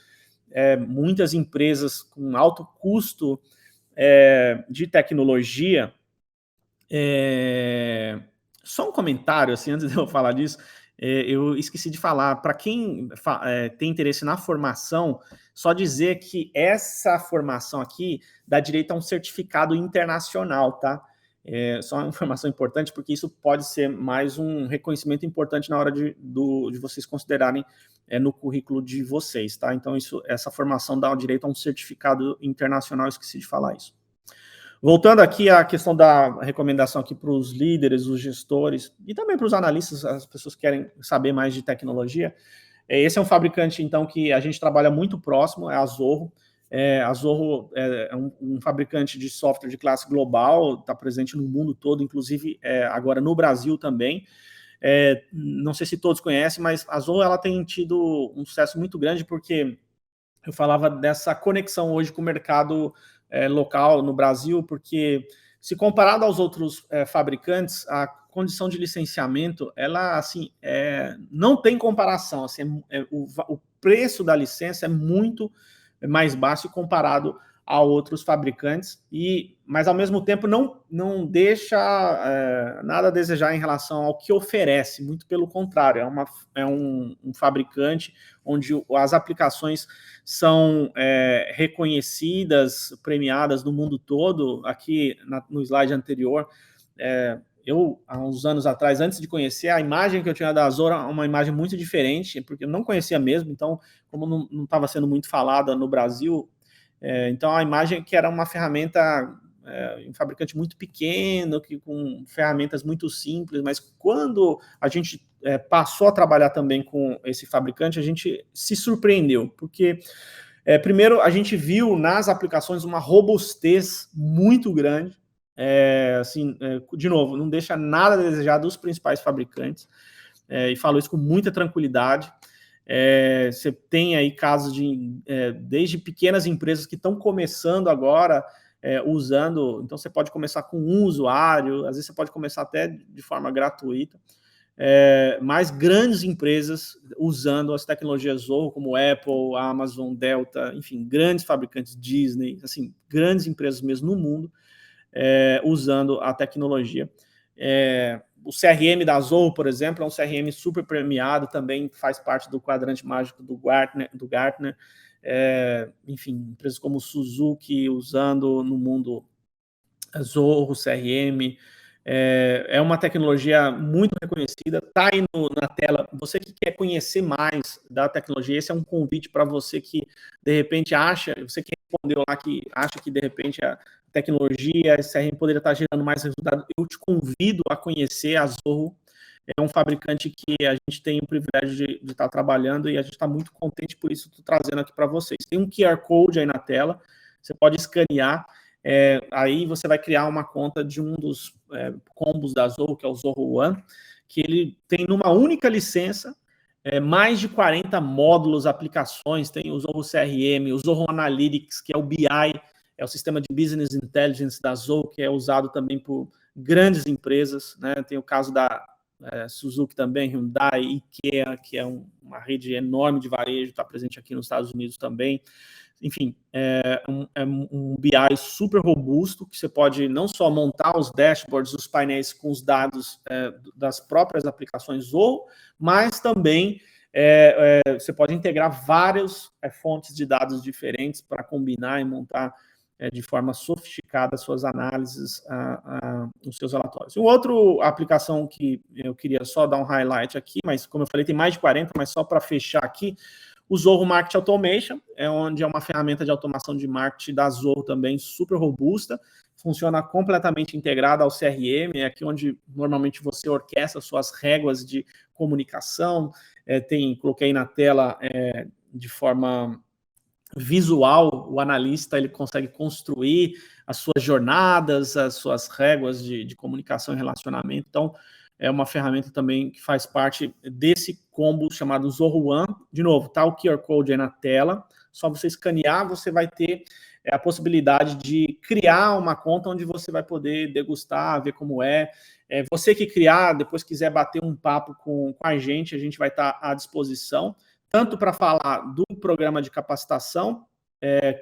muitas empresas com alto custo de tecnologia. Só um comentário, assim, antes de eu falar disso, eu esqueci de falar, para quem tem interesse na formação, só dizer que essa formação aqui dá direito a um certificado internacional, tá? Só uma informação importante, porque isso pode ser mais um reconhecimento importante na hora de vocês considerarem no currículo de vocês, tá? Então, essa formação dá o direito a um certificado internacional, esqueci de falar isso. Voltando aqui à questão da recomendação aqui para os líderes, os gestores e também para os analistas, as pessoas que querem saber mais de tecnologia. Esse é um fabricante, então, que a gente trabalha muito próximo, é a Zorro. A Zorro é um fabricante de software de classe global, está presente no mundo todo, inclusive agora no Brasil também. Não sei se todos conhecem, mas a Zorro ela tem tido um sucesso muito grande, porque eu falava dessa conexão hoje com o mercado local no Brasil, porque se comparado aos outros fabricantes, a condição de licenciamento, ela assim, não tem comparação. Assim, o preço da licença é muito mais baixo comparado a outros fabricantes, mas ao mesmo tempo não deixa nada a desejar em relação ao que oferece, muito pelo contrário, é um fabricante onde as aplicações são reconhecidas, premiadas no mundo todo. Aqui no slide anterior, eu, há uns anos atrás, antes de conhecer, a imagem que eu tinha da Zorro é uma imagem muito diferente, porque eu não conhecia mesmo, então, como não estava sendo muito falada no Brasil, então a imagem que era uma ferramenta, um fabricante muito pequeno, com ferramentas muito simples, mas quando a gente passou a trabalhar também com esse fabricante, a gente se surpreendeu, porque primeiro a gente viu nas aplicações uma robustez muito grande. Assim, de novo, não deixa nada a desejar dos principais fabricantes, e falo isso com muita tranquilidade. Você tem aí casos desde pequenas empresas que estão começando agora usando, então você pode começar com um usuário, às vezes você pode começar até de forma gratuita, mas grandes empresas usando as tecnologias Zorro, como Apple, Amazon, Delta, enfim, grandes fabricantes, Disney, assim, grandes empresas mesmo no mundo, usando a tecnologia. O CRM da Zorro, por exemplo, é um CRM super premiado, também faz parte do quadrante mágico do Gartner. Enfim, empresas como Suzuki usando no mundo Zorro, CRM. É uma tecnologia muito reconhecida, está aí na tela. Você que quer conhecer mais da tecnologia, esse é um convite para você que, de repente, você que respondeu lá que acha que, de repente, a tecnologia, esse CRM poderia estar gerando mais resultado. Eu te convido a conhecer a Zorro. É um fabricante que a gente tem o privilégio de estar trabalhando e a gente está muito contente, por isso estou trazendo aqui para vocês. Tem um QR Code aí na tela, você pode escanear. Aí você vai criar uma conta de um dos combos da Zorro, que é o Zorro One, que ele tem numa única licença mais de 40 módulos, aplicações. Tem o Zorro CRM, o Zorro Analytics, que é o BI, é o sistema de Business Intelligence da Zorro, que é usado também por grandes empresas, né? Tem o caso da Suzuki também, Hyundai, IKEA, que é uma rede enorme de varejo, está presente aqui nos Estados Unidos também. Enfim, um BI super robusto, que você pode não só montar os dashboards, os painéis com os dados das próprias aplicações Zorro, mas também você pode integrar várias fontes de dados diferentes para combinar e montar de forma sofisticada suas análises, os seus relatórios. Uma outra aplicação que eu queria só dar um highlight aqui, mas como eu falei, tem mais de 40, mas só para fechar aqui, o Zorro Marketing Automation, onde é uma ferramenta de automação de marketing da Zorro também, super robusta, funciona completamente integrada ao CRM, é aqui onde normalmente você orquestra suas réguas de comunicação, coloquei na tela de forma visual, o analista ele consegue construir as suas jornadas, as suas réguas de comunicação e relacionamento. Então, é uma ferramenta também que faz parte desse combo chamado Zorro One. De novo, tá o QR Code aí na tela, só você escanear, você vai ter é a possibilidade de criar uma conta onde você vai poder degustar, ver como é. Você que criar, depois quiser bater um papo com a gente vai estar à disposição, tanto para falar do programa de capacitação,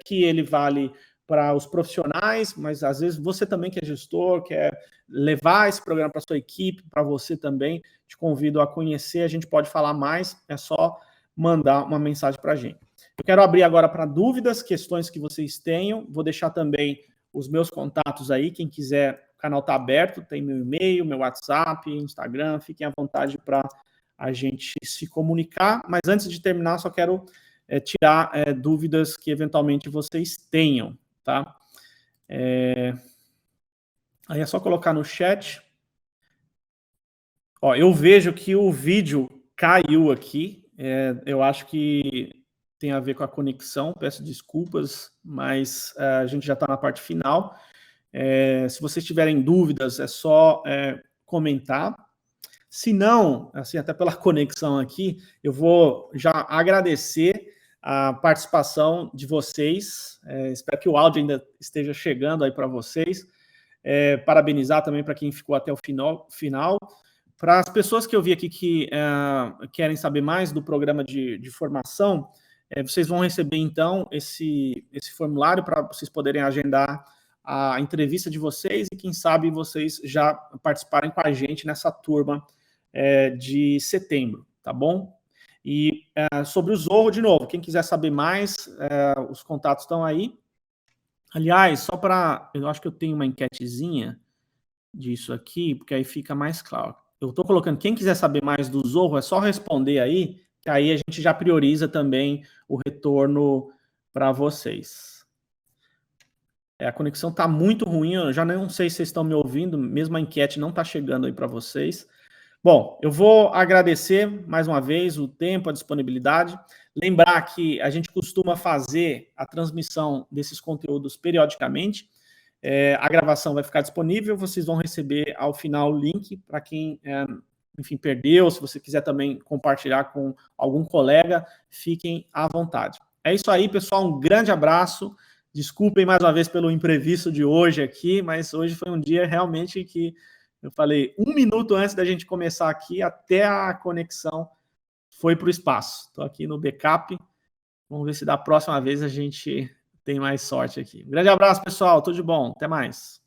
que ele vale para os profissionais, mas às vezes você também que é gestor, quer levar esse programa para sua equipe, para você também, te convido a conhecer, a gente pode falar mais, é só mandar uma mensagem para a gente. Eu quero abrir agora para dúvidas, questões que vocês tenham, vou deixar também os meus contatos aí, quem quiser, o canal está aberto, tem meu e-mail, meu WhatsApp, Instagram, fiquem à vontade para a gente se comunicar, mas antes de terminar, só quero tirar dúvidas que eventualmente vocês tenham, tá? Aí é só colocar no chat. Ó, eu vejo que o vídeo caiu aqui, eu acho que tem a ver com a conexão, peço desculpas, mas a gente já está na parte final. Se vocês tiverem dúvidas, é só comentar. Se não, assim, até pela conexão aqui, eu vou já agradecer a participação de vocês. Espero que o áudio ainda esteja chegando aí para vocês. Parabenizar também para quem ficou até o final. Para as pessoas que eu vi aqui que querem saber mais do programa de formação, vocês vão receber, então, esse formulário para vocês poderem agendar a entrevista de vocês e, quem sabe, vocês já participarem com a gente nessa turma de setembro, tá bom? E sobre o Zorro, de novo, quem quiser saber mais, os contatos estão aí. Aliás, só para... Eu acho que eu tenho uma enquetezinha disso aqui, porque aí fica mais claro. Eu estou colocando, quem quiser saber mais do Zorro, é só responder aí, que aí a gente já prioriza também o retorno para vocês. A conexão está muito ruim, eu já não sei se vocês estão me ouvindo, mesmo a enquete não está chegando aí para vocês. Bom, eu vou agradecer mais uma vez o tempo, a disponibilidade. Lembrar que a gente costuma fazer a transmissão desses conteúdos periodicamente. A gravação vai ficar disponível, vocês vão receber ao final o link para quem, enfim, perdeu. Se você quiser também compartilhar com algum colega, fiquem à vontade. É isso aí, pessoal, um grande abraço. Desculpem mais uma vez pelo imprevisto de hoje aqui, mas hoje foi um dia realmente que eu falei, 1 minuto antes da gente começar aqui, até a conexão foi para o espaço. Estou aqui no backup. Vamos ver se da próxima vez a gente tem mais sorte aqui. Um grande abraço, pessoal. Tudo de bom. Até mais.